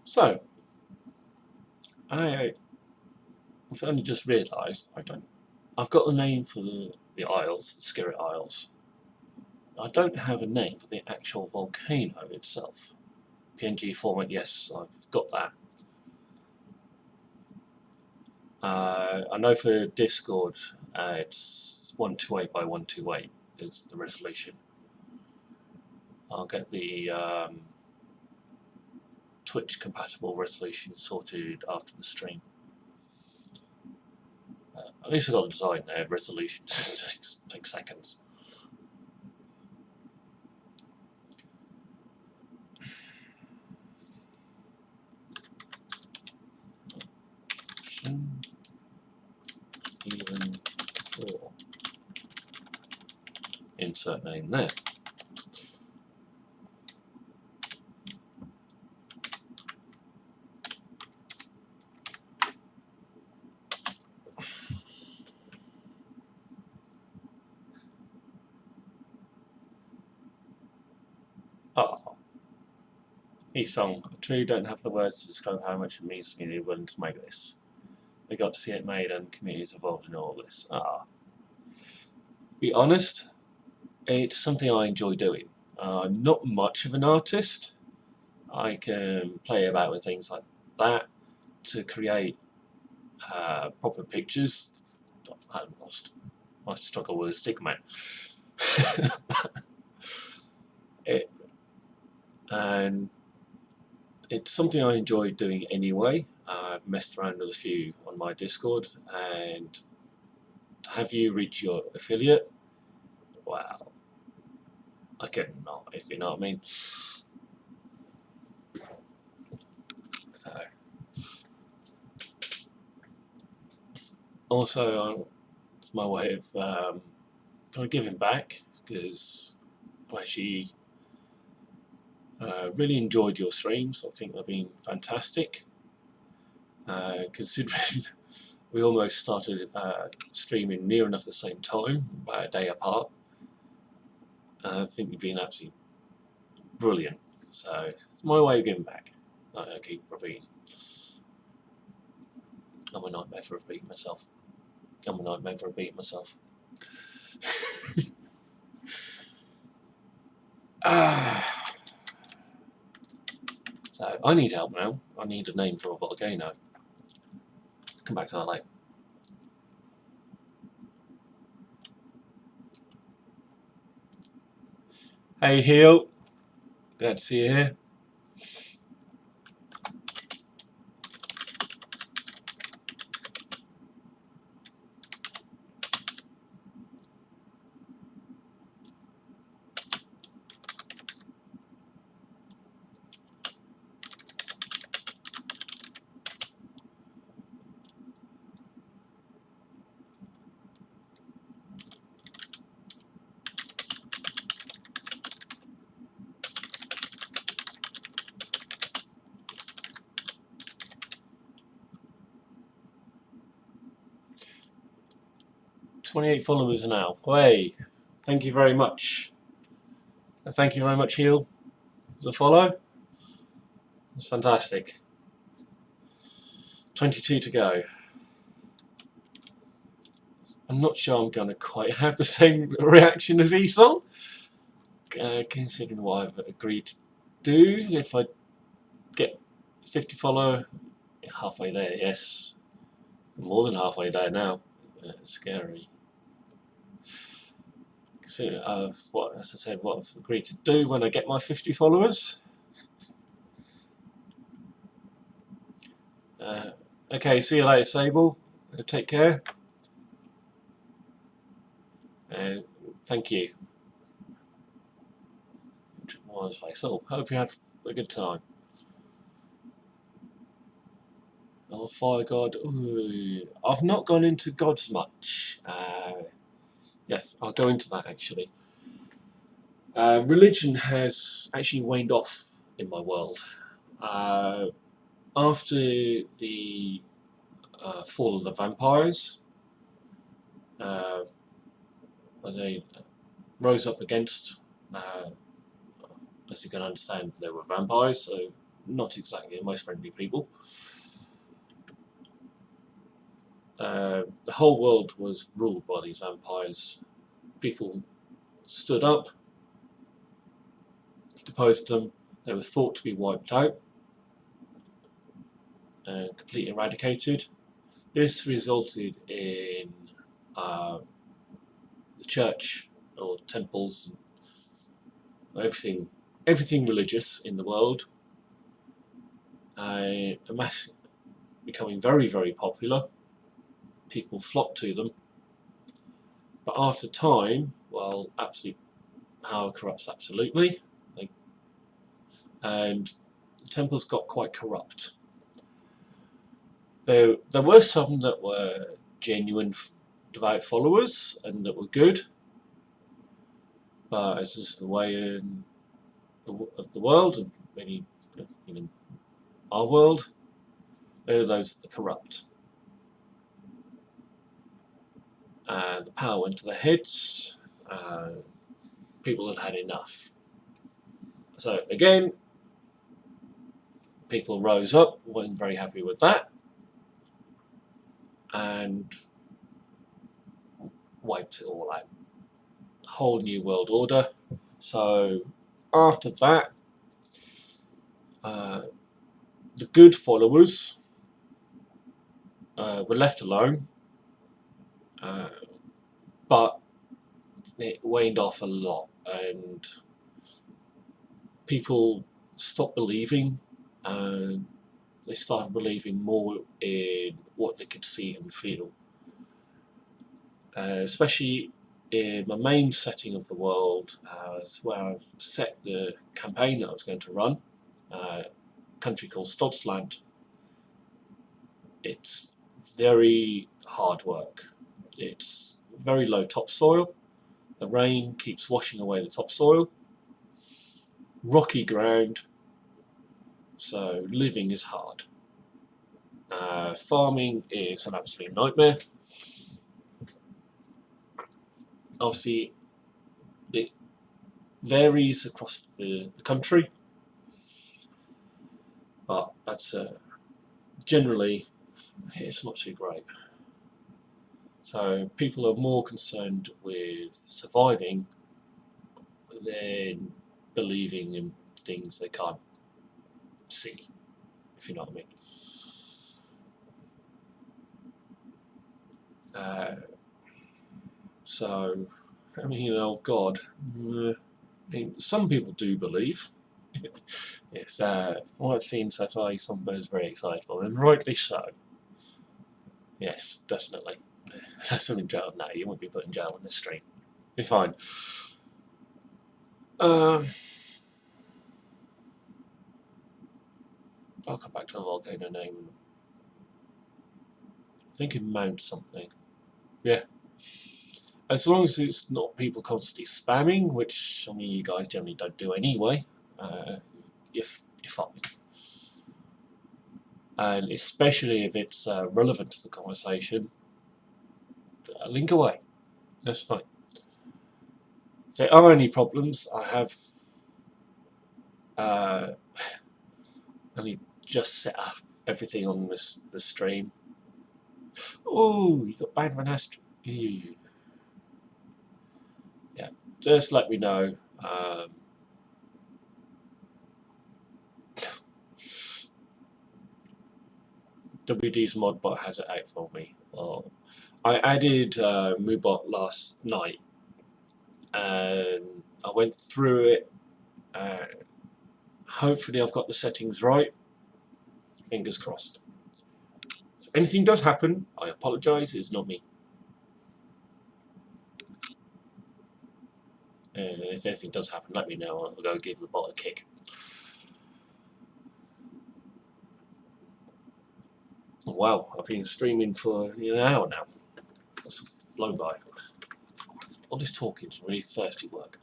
So, I've only just realised I've got the name for the Isles, the Skirit Isles. I don't have a name for the actual volcano itself. PNG format, yes, I've got that. I know for Discord, it's 128 by 128 is the resolution. I'll get the Twitch compatible resolution sorted after the stream. At least I've got the design there. Resolution takes seconds. Even for insert name there. Oh, this song. I truly don't have the words to describe how much it means to me they're willing to make this. They got to see it made and communities involved in all this. Be honest, it's something I enjoy doing. I'm not much of an artist. I can play about with things like that to create proper pictures. I'm lost. I struggle with a stick man. And it's something I enjoy doing anyway. I've messed around with a few on my Discord, and to have you reach your affiliate, wow. I could not, if you know what I mean. So, also, it's my way of kind of giving back, because I actually really enjoyed your streams. I think they've been fantastic, considering we almost started streaming near enough the same time, about a day apart. I think you've been absolutely brilliant. So it's my way of giving back. I keep repeating. I'm a nightmare for repeating myself. I'm a nightmare for repeating myself. So I need help now. I need a name for a volcano. Come back to that later. Hey Heel, glad to see you here. "28 followers now. Hey, thank you very much. Thank you very much, Heel, for the follow. It's fantastic. 22 to go. I'm not sure I'm going to quite have the same reaction as Esau, considering what I've agreed to do. If I get 50 follower, halfway there, yes. More than halfway there now. It's scary. So, what, as I said, what I've agreed to do when I get my 50 followers. Okay, see you later, Sable. Take care. Thank you. So, hope you have a good time. Oh, Fire God. Ooh, I've not gone into gods much. Yes, I'll go into that actually. Religion has actually waned off in my world. After the fall of the vampires, when they rose up against, as you can understand, they were vampires, so not exactly the most friendly people. The whole world was ruled by these vampires. People stood up, deposed them. They were thought to be wiped out and completely eradicated. This resulted in the church or temples, everything religious in the world, becoming very, very popular. People flocked to them. But after time, well, absolute power corrupts absolutely, and the temples got quite corrupt. There were some that were genuine devout followers and that were good, but as is the way in of the world, and many even our world, there are those that are corrupt. The power went to their heads. People had had enough. So again, people rose up, weren't very happy with that, and wiped it all out. A whole new world order. So after that, the good followers were left alone, but it waned off a lot, and people stopped believing, and they started believing more in what they could see and feel. Especially in my main setting of the world, is where I've set the campaign that I was going to run, a country called Stodsland. It's very hard work. It's very low topsoil. The rain keeps washing away the topsoil. Rocky ground, so living is hard. Farming is an absolute nightmare. Obviously, it varies across the country, but that's generally it's not too great. So people are more concerned with surviving than believing in things they can't see, if you know what I mean. So, I mean, oh God, I mean, some people do believe. Yes, from what I've seen so far, somebody's very excitable, and rightly so. Yes, definitely. That's in jail now. You won't be put in jail on this stream. Be fine. I'll come back to the volcano name. I think it Mount something. Yeah. As long as it's not people constantly spamming, which I mean you guys generally don't do anyway, you're fine. And especially if it's relevant to the conversation, link away. That's fine. If there are any problems, I have only just set up everything on this stream. Oh, you got banned from Astro. Yeah, just let me know. WD's modbot has it out for me. Oh, I added Moobot last night, and I went through it. Hopefully, I've got the settings right. Fingers crossed. If anything does happen, I apologise. It's not me. And if anything does happen, let me know. I'll go give the bot a kick. Wow, I've been streaming for an hour now. That's blown by. All this talking is really thirsty work.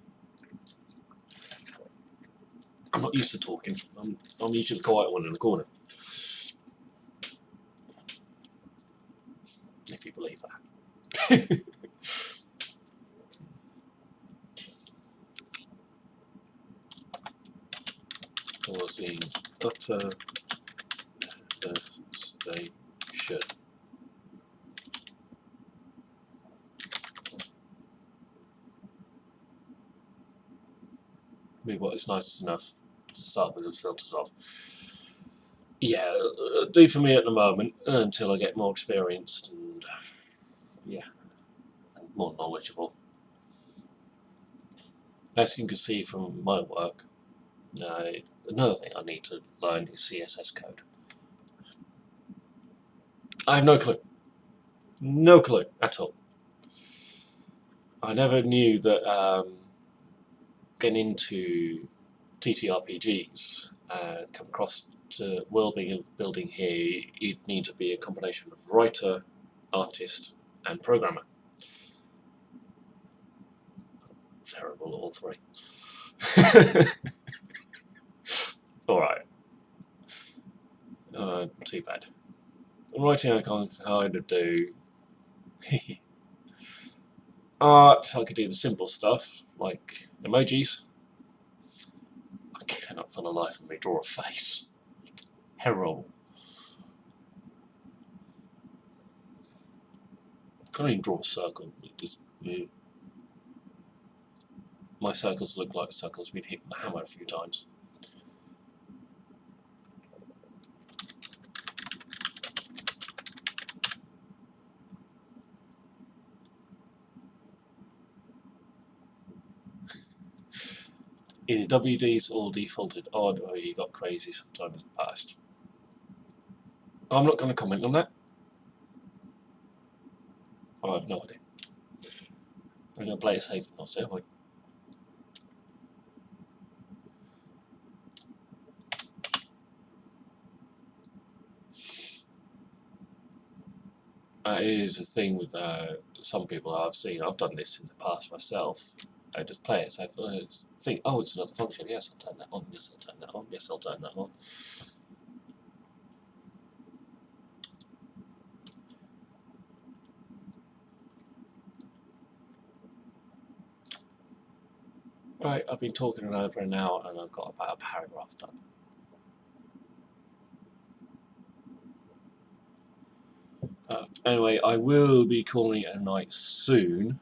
I'm not used to talking. I'm usually the quiet one in the corner. If you believe that. Causing utter devastation. Maybe what is nice enough to start with the filters off. Yeah, do for me at the moment until I get more experienced and yeah, and more knowledgeable. As you can see from my work, another thing I need to learn is CSS code. I have no clue. No clue at all. I never knew that getting into TTRPGs and come across to world building here, you'd need to be a combination of writer, artist, and programmer. Terrible, all three. Alright. Too bad. Writing I can kind of do. Art, I could do the simple stuff, like emojis. I cannot for the life of me draw a face. Terrible. I can't even draw a circle. My circles look like circles been hit with a hammer a few times. Either WD's all defaulted odd or you got crazy sometime in the past. I'm not going to comment on that. I have no idea. I'm going to play it safe and not say, oh, that is a thing with some people I've seen. I've done this in the past myself. I just play it safe. I think, oh, it's another function. Yes, I'll turn that on. Yes, I'll turn that on. Yes, I'll turn that on. Right, I've been talking for over an hour and I've got about a paragraph done. Anyway, I will be calling it a night soon.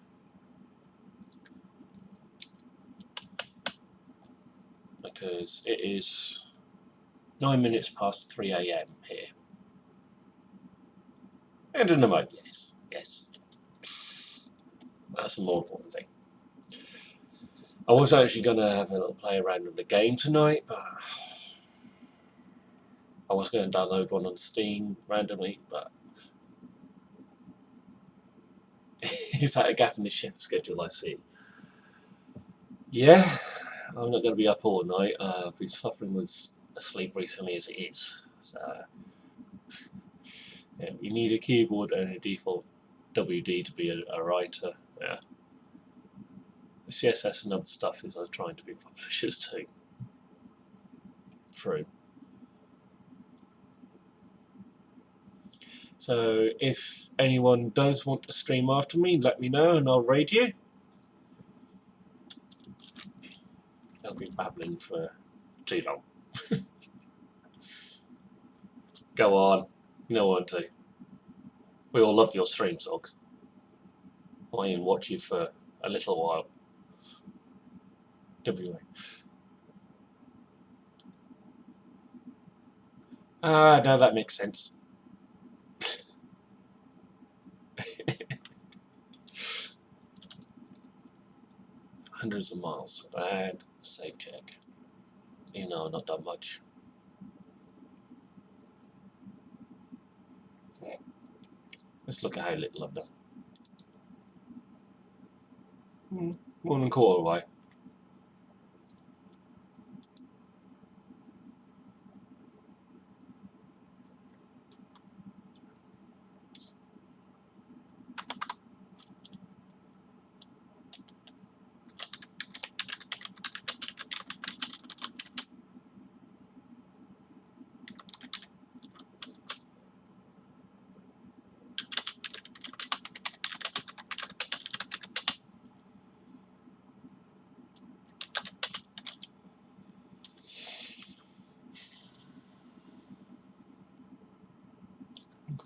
Because it is 9 minutes past 3 AM here. And in the mode, yes, yes. That's the more important thing. I was actually going to have a little play around with the game tonight, but I was going to download one on Steam randomly, but is that a gap in the schedule I see? Yeah, I'm not going to be up all night. I've been suffering with sleep recently as it is. So, yeah, you need a keyboard and a default WD to be a writer. Yeah. The CSS and other stuff is I'm trying to be publishers too. True. So if anyone does want to stream after me, let me know and I'll raid you. I'll be babbling for too long. Go on, you know what to do. We all love your stream, Sogs. I'll even watch you for a little while. WA. Ah, no, that makes sense. Hundreds of miles and save check. You know, not done much. Let's look at how little I've done. More than a quarter away.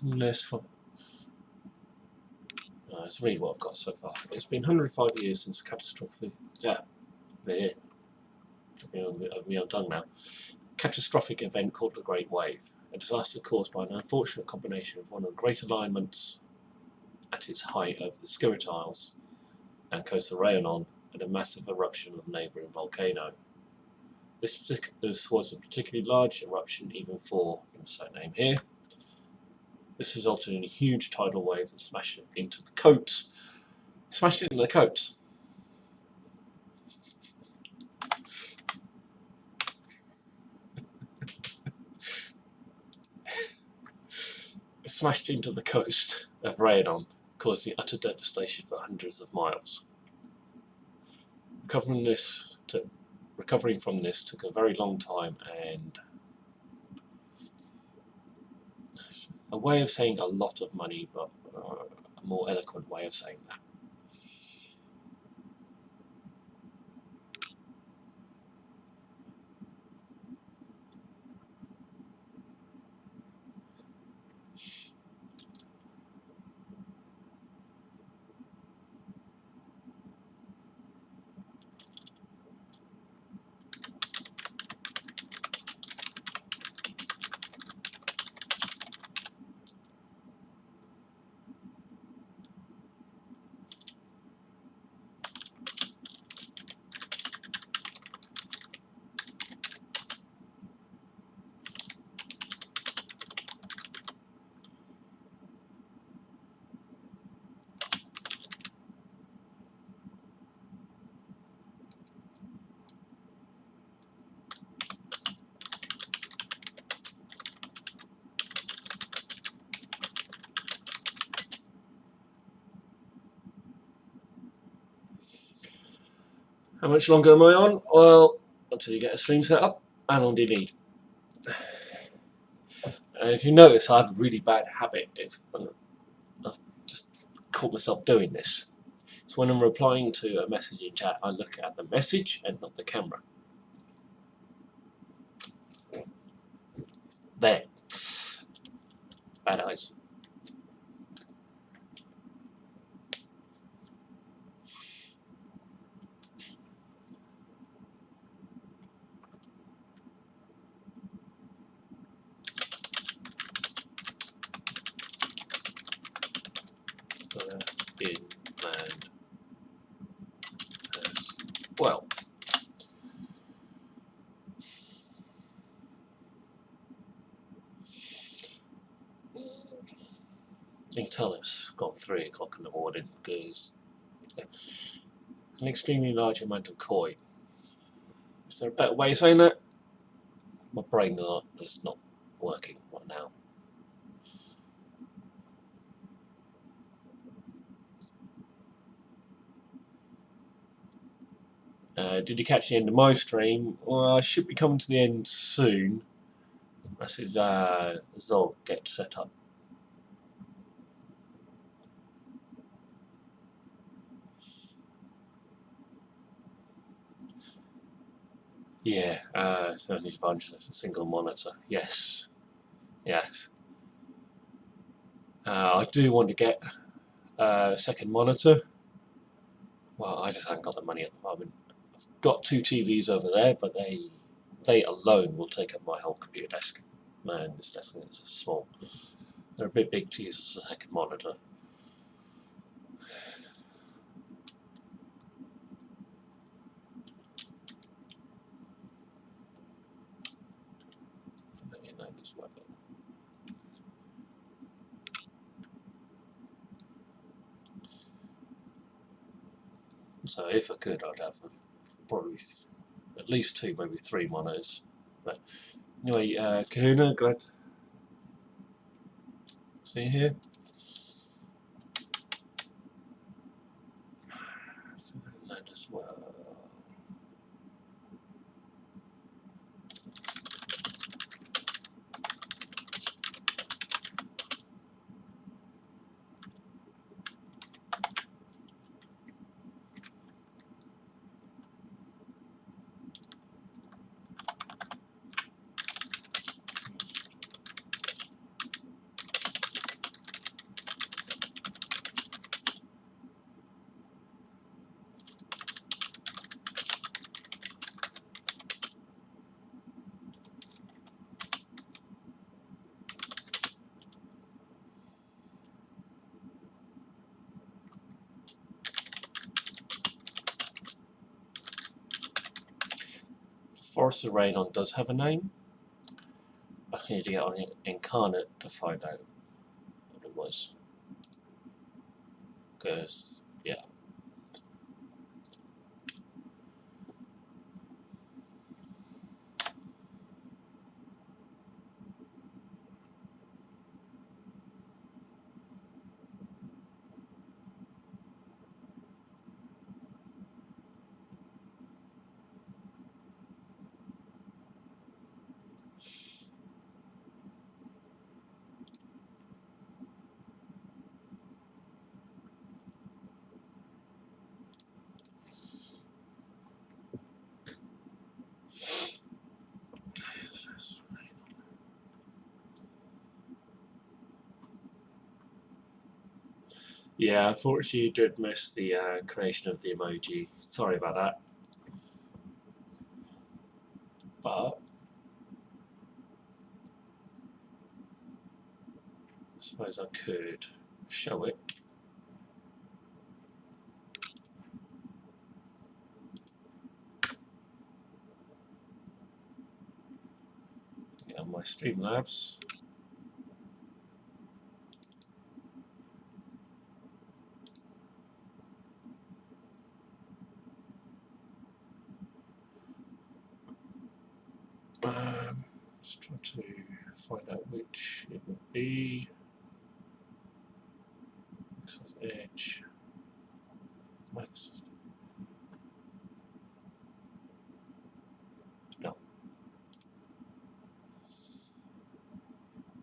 Less fun. Let's read what I've got so far. It's been 105 years since catastrophic. Yeah, there. Of me on tongue now. Catastrophic event called the Great Wave, a disaster caused by an unfortunate combination of one of the great alignments at its height over the Skirit Isles and coastal Rayonon and a massive eruption of a neighbouring volcano. This was a particularly large eruption even for, insert name here. This resulted in a huge tidal wave that smashed it into the coast. Smashed it into the coast. It smashed into the coast of Rayonon, causing utter devastation for hundreds of miles. Recovering from this took a very long time, and a way of saying a lot of money, but a more eloquent way of saying that. How much longer am I on? Well, until you get a stream set up. How long do you need? If you notice, I have a really bad habit. I've just caught myself doing this. So when I'm replying to a message in chat, I look at the message and not the camera. There. Bad eyes. Inland as well. You can tell it's gone 3 o'clock in the morning because an extremely large amount of coin. Is there a better way of saying that? My brain is not working right now. Did you catch the end of my stream? Well, I should be coming to the end soon. I said Zog get set up. Yeah, only advantage of a single monitor. Yes, yes. I do want to get a second monitor. Well, I just haven't got the money at the moment. I've got 2 TVs over there, but they alone will take up my whole computer desk. Man, this desk is small. They're a bit big to use as a second monitor. So if I could, I'd have probably at least 2, maybe 3 monitors. But anyway, Kahuna, glad to see you here. Finland as well. Forest of Raidon does have a name. I need to get on Incarnate to find out what it was. Because, yeah. Yeah, unfortunately you did miss the creation of the emoji. Sorry about that. But I suppose I could show it. Get on my Streamlabs. Just try to find out which it would be. Microsoft Edge. Microsoft.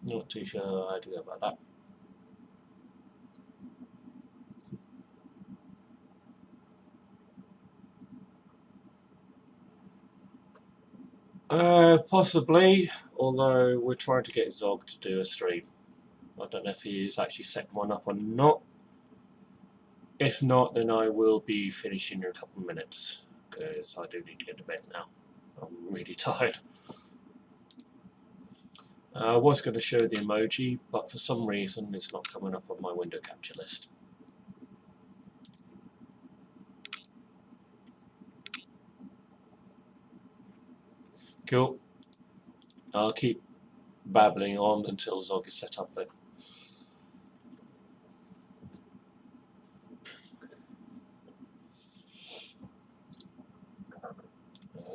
Not too sure how to go about that. Possibly, although we're trying to get Zog to do a stream. I don't know if he is actually setting one up or not. If not, then I will be finishing in a couple of minutes, because I do need to get to bed now. I'm really tired. I was going to show the emoji, but for some reason it's not coming up on my window capture list. Cool. I'll keep babbling on until Zog is set up then.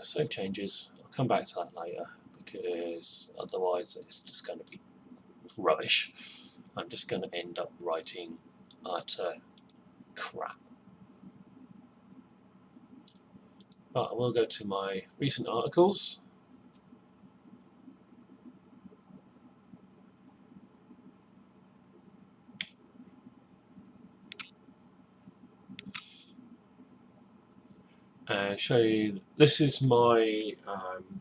Save changes. I'll come back to that later, because otherwise it's just going to be rubbish. I'm just going to end up writing utter crap. But I will go to my recent articles. And show you, this is my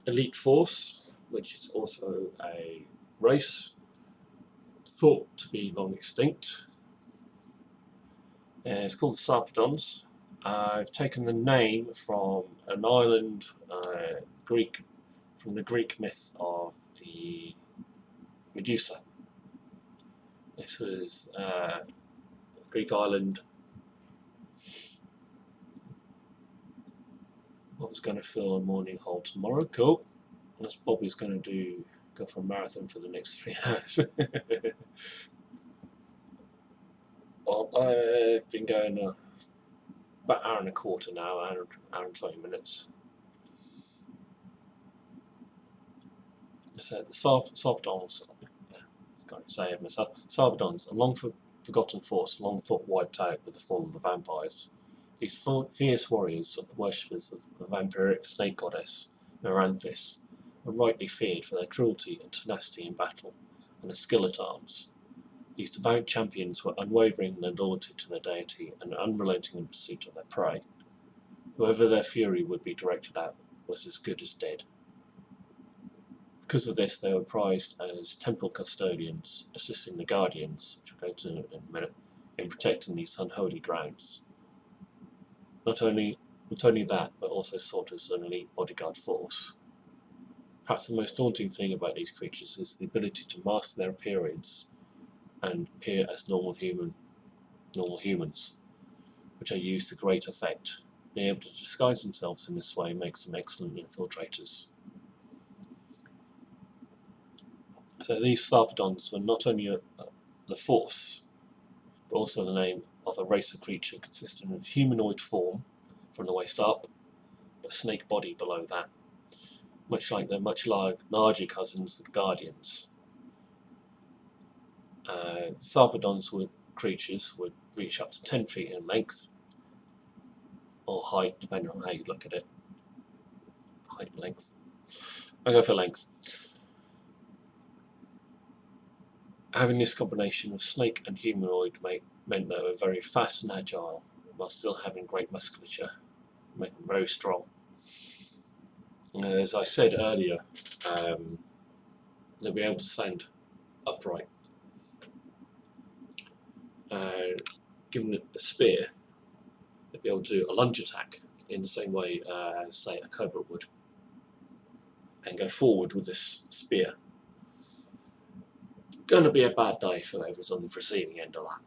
elite force, which is also a race thought to be long extinct. It's called the Sarpedons. I've taken the name from an island from the Greek myth of the Medusa. This was a Greek island. Bob's going to fill a morning hole tomorrow. Cool. Unless Bobby's going to go for a marathon for the next 3 hours. Well, I've been going about an hour and a quarter now, hour and 20 minutes. So the Sarpedons, can't say it myself. Sarpedons, a long forgotten force, long thought wiped out with the fall of the vampires. These fierce warriors of the worshippers of the vampiric snake goddess Meranthis are rightly feared for their cruelty and tenacity in battle, and their skill at arms. These devout champions were unwavering in their loyalty to their deity and unrelenting in pursuit of their prey. Whoever their fury would be directed at was as good as dead. Because of this, they were prized as temple custodians, assisting the guardians, which we'll go to in a minute, in protecting these unholy grounds. Not only that, but also sought as an elite bodyguard force. Perhaps the most daunting thing about these creatures is the ability to master their appearance and appear as normal humans, which are used to great effect. Being able to disguise themselves in this way makes them excellent infiltrators. So these Sarpedons were not only the force, but also the name of a race of creature consisting of humanoid form from the waist up, but snake body below that, much like their much larger cousins, the Guardians. Sarpedons were creatures would reach up to 10 feet in length, or height, depending on how you look at it. Height, length. I go for length. Having this combination of snake and humanoid meant they were very fast and agile, while still having great musculature, making them very strong. As I said earlier, they'll be able to stand upright. Given a spear, they'll be able to do a lunge attack in the same way as, say, a cobra would, and go forward with this spear. Going to be a bad day for whoever's on the receiving end of that.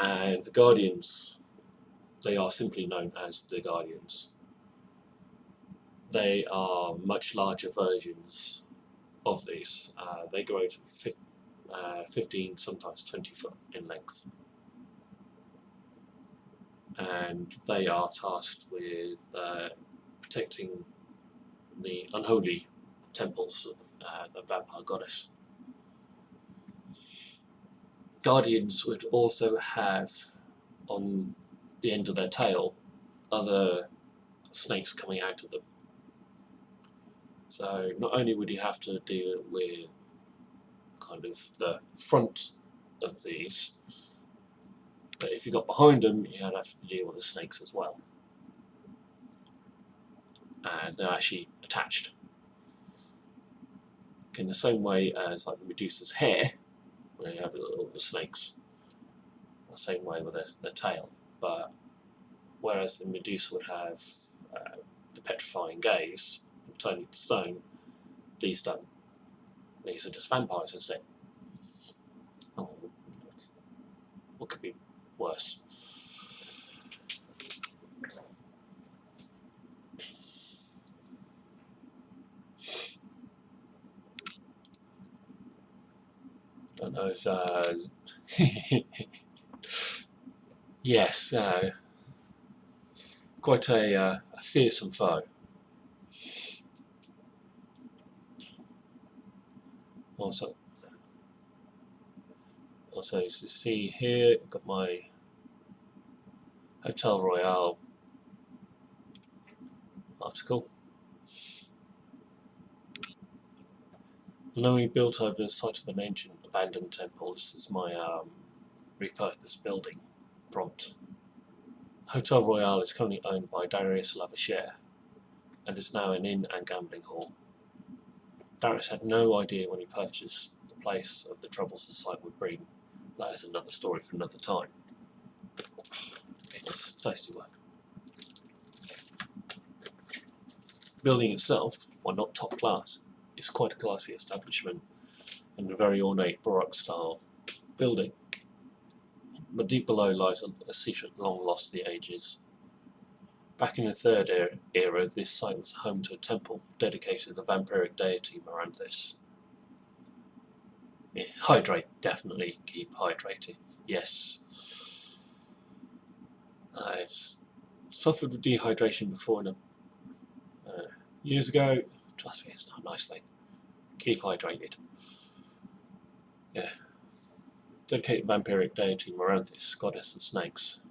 And the Guardians, they are simply known as the Guardians. They are much larger versions of these. They grow to 15, sometimes 20 foot in length. And they are tasked with protecting the unholy temples of the vampire goddess. Guardians would also have on the end of their tail other snakes coming out of them. So not only would you have to deal with kind of the front of these, but if you got behind them, you'd have to deal with the snakes as well, and they're actually attached in the same way as like Medusa's hair, where you have little snakes, the same way with their tail. But whereas the Medusa would have the petrifying gaze and turning to stone, these don't. These are just vampires instead. Oh, what could be worse? Don't know if yes, quite a fearsome foe. Also, as you see here, I've got my Hotel Royale article. Below, built over the site of an ancient abandoned temple. This is my repurposed building prompt. Hotel Royale is currently owned by Darius Lavashare and is now an inn and gambling hall. Darius had no idea when he purchased the place of the troubles the site would bring. That is another story for another time. Okay, that's tasty work. The building itself, while not top class, is quite a classy establishment and a very ornate Baroque style building. But deep below lies a secret long lost to the ages. Back in the Third Era, this site was home to a temple dedicated to the vampiric deity Maranthus. Yeah, hydrate, definitely keep hydrated. Yes. I've suffered with dehydration before years ago. Trust me, it's not a nice thing. Keep hydrated. Yeah. Dedicated vampiric deity Maranthus, goddess of snakes.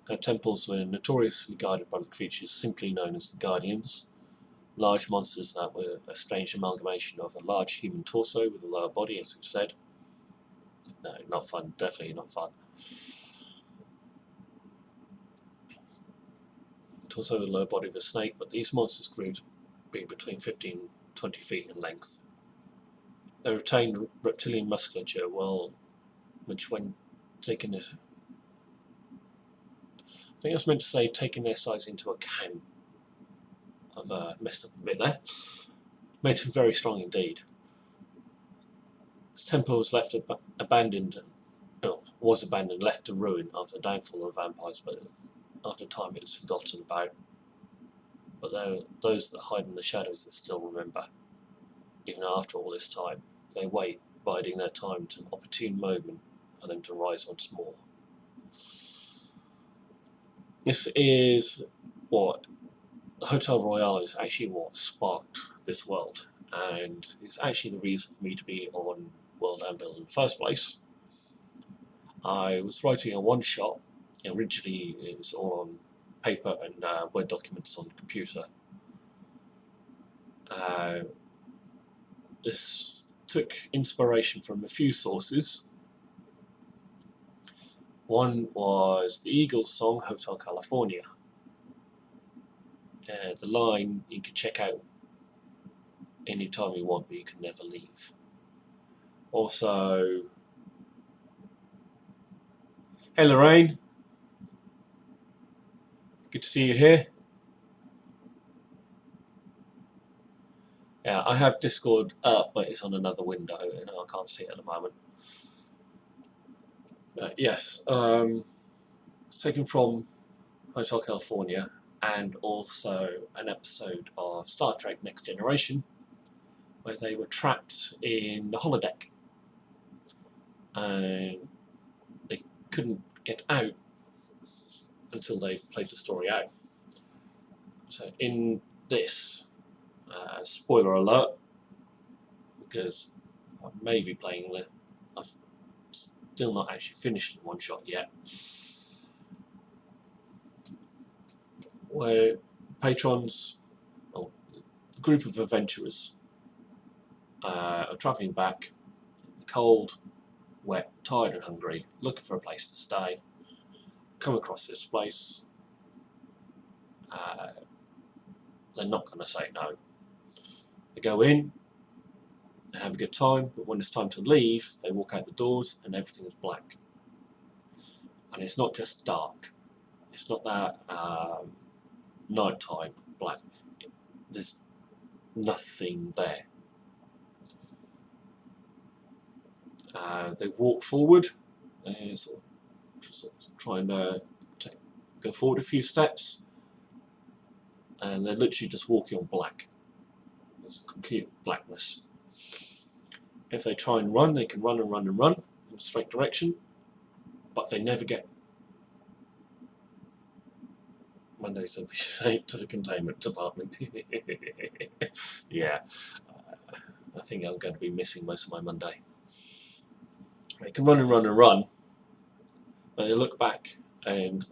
Her temples were notoriously guarded by the creatures simply known as the Guardians, large monsters that were a strange amalgamation of a large human torso with a lower body, as we've said. No, not fun, definitely not fun. Torso with a lower body of a snake, but these monsters grew to be between 15 and 20 feet in length. They retained reptilian musculature, which when taken as I think I was meant to say taking their size into account. I've messed up a bit there. Made them very strong indeed. This temple was left abandoned, left to ruin after the downfall of vampires, but after time it was forgotten about. But there are those that hide in the shadows that still remember. Even after all this time, they wait, biding their time to an opportune moment for them to rise once more. This is what Hotel Royale is actually what sparked this world, and it's actually the reason for me to be on World Anvil in the first place. I was writing a one-shot. Originally it was all on paper and Word documents on the computer. This took inspiration from a few sources. One was the Eagles song Hotel California. The line, you can check out anytime you want, but you can never leave. Also, hey Lorraine, good to see you here. Yeah, I have Discord up, but it's on another window and I can't see it at the moment. Yes, it's taken from Hotel California and also an episode of Star Trek Next Generation where they were trapped in the holodeck and they couldn't get out until they played the story out. So in this, spoiler alert, because I may be playing I've still not actually finished the one shot yet, where patrons, the group of adventurers, are travelling back. cold, wet, tired and hungry, looking for a place to stay, come across this place, they're not going to say no. They go in, they have a good time, but when it's time to leave, they walk out the doors and everything is black. And it's not just dark, it's not that nighttime black, there's nothing there. They walk forward, sort of try and go forward a few steps, and they're literally just walking on black. There's complete blackness. If they try and run, they can run and run and run in a straight direction, but they never get Mondays to be sent to the containment department. Yeah, I think I'm going to be missing most of my Monday. They can run and run and run, but they look back and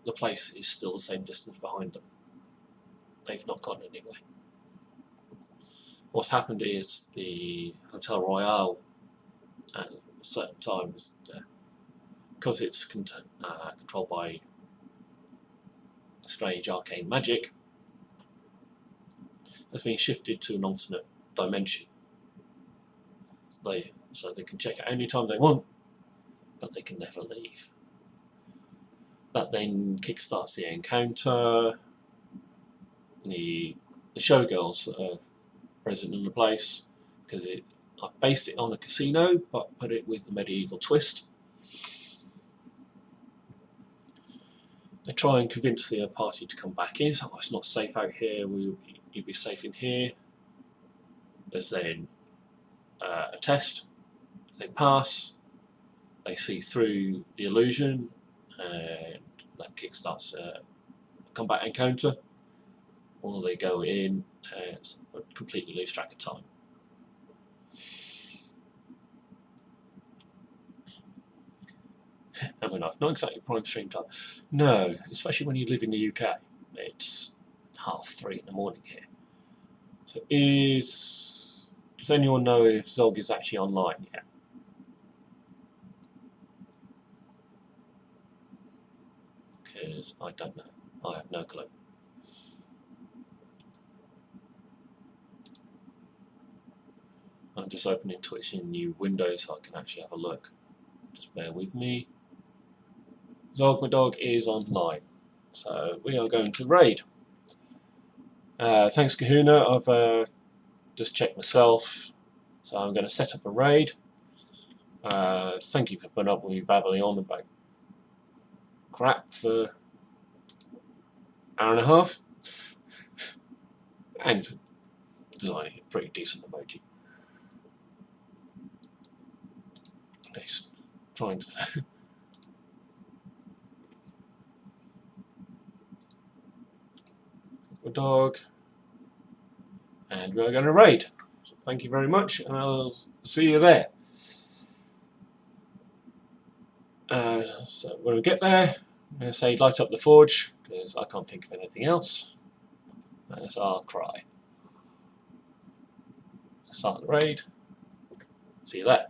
the place is still the same distance behind them. They've not gone anywhere. What's happened is the Hotel Royale at certain times, because it's controlled by strange arcane magic, has been shifted to an alternate dimension. So they can check it any time they want, but they can never leave. That then kickstarts the encounter. The showgirls are present in the place because I based it on a casino, but put it with a medieval twist. They try and convince the party to come back in. So, it's not safe out here. You'll be safe in here. There's then a test. If they pass, they see through the illusion, and that kickstarts a combat encounter. Or they go in and completely lose track of time. I mean, not exactly prime stream time. No, especially when you live in the UK. It's 3:30 in the morning here. So does anyone know if Zog is actually online yet? Because I don't know. I have no clue. I'm just opening Twitch in a new window so I can actually have a look. Just bear with me. Zog, my dog, is online. So we are going to raid. Thanks, Kahuna. I've just checked myself. So I'm going to set up a raid. Thank you for putting up with me babbling on about crap for an hour and a half. And designing a pretty decent emoji. Nice. Trying to... a dog. And we're going to raid. So thank you very much, and I'll see you there. So when we get there, I'm going to say light up the forge, because I can't think of anything else. That's our cry. Start the raid. See you there.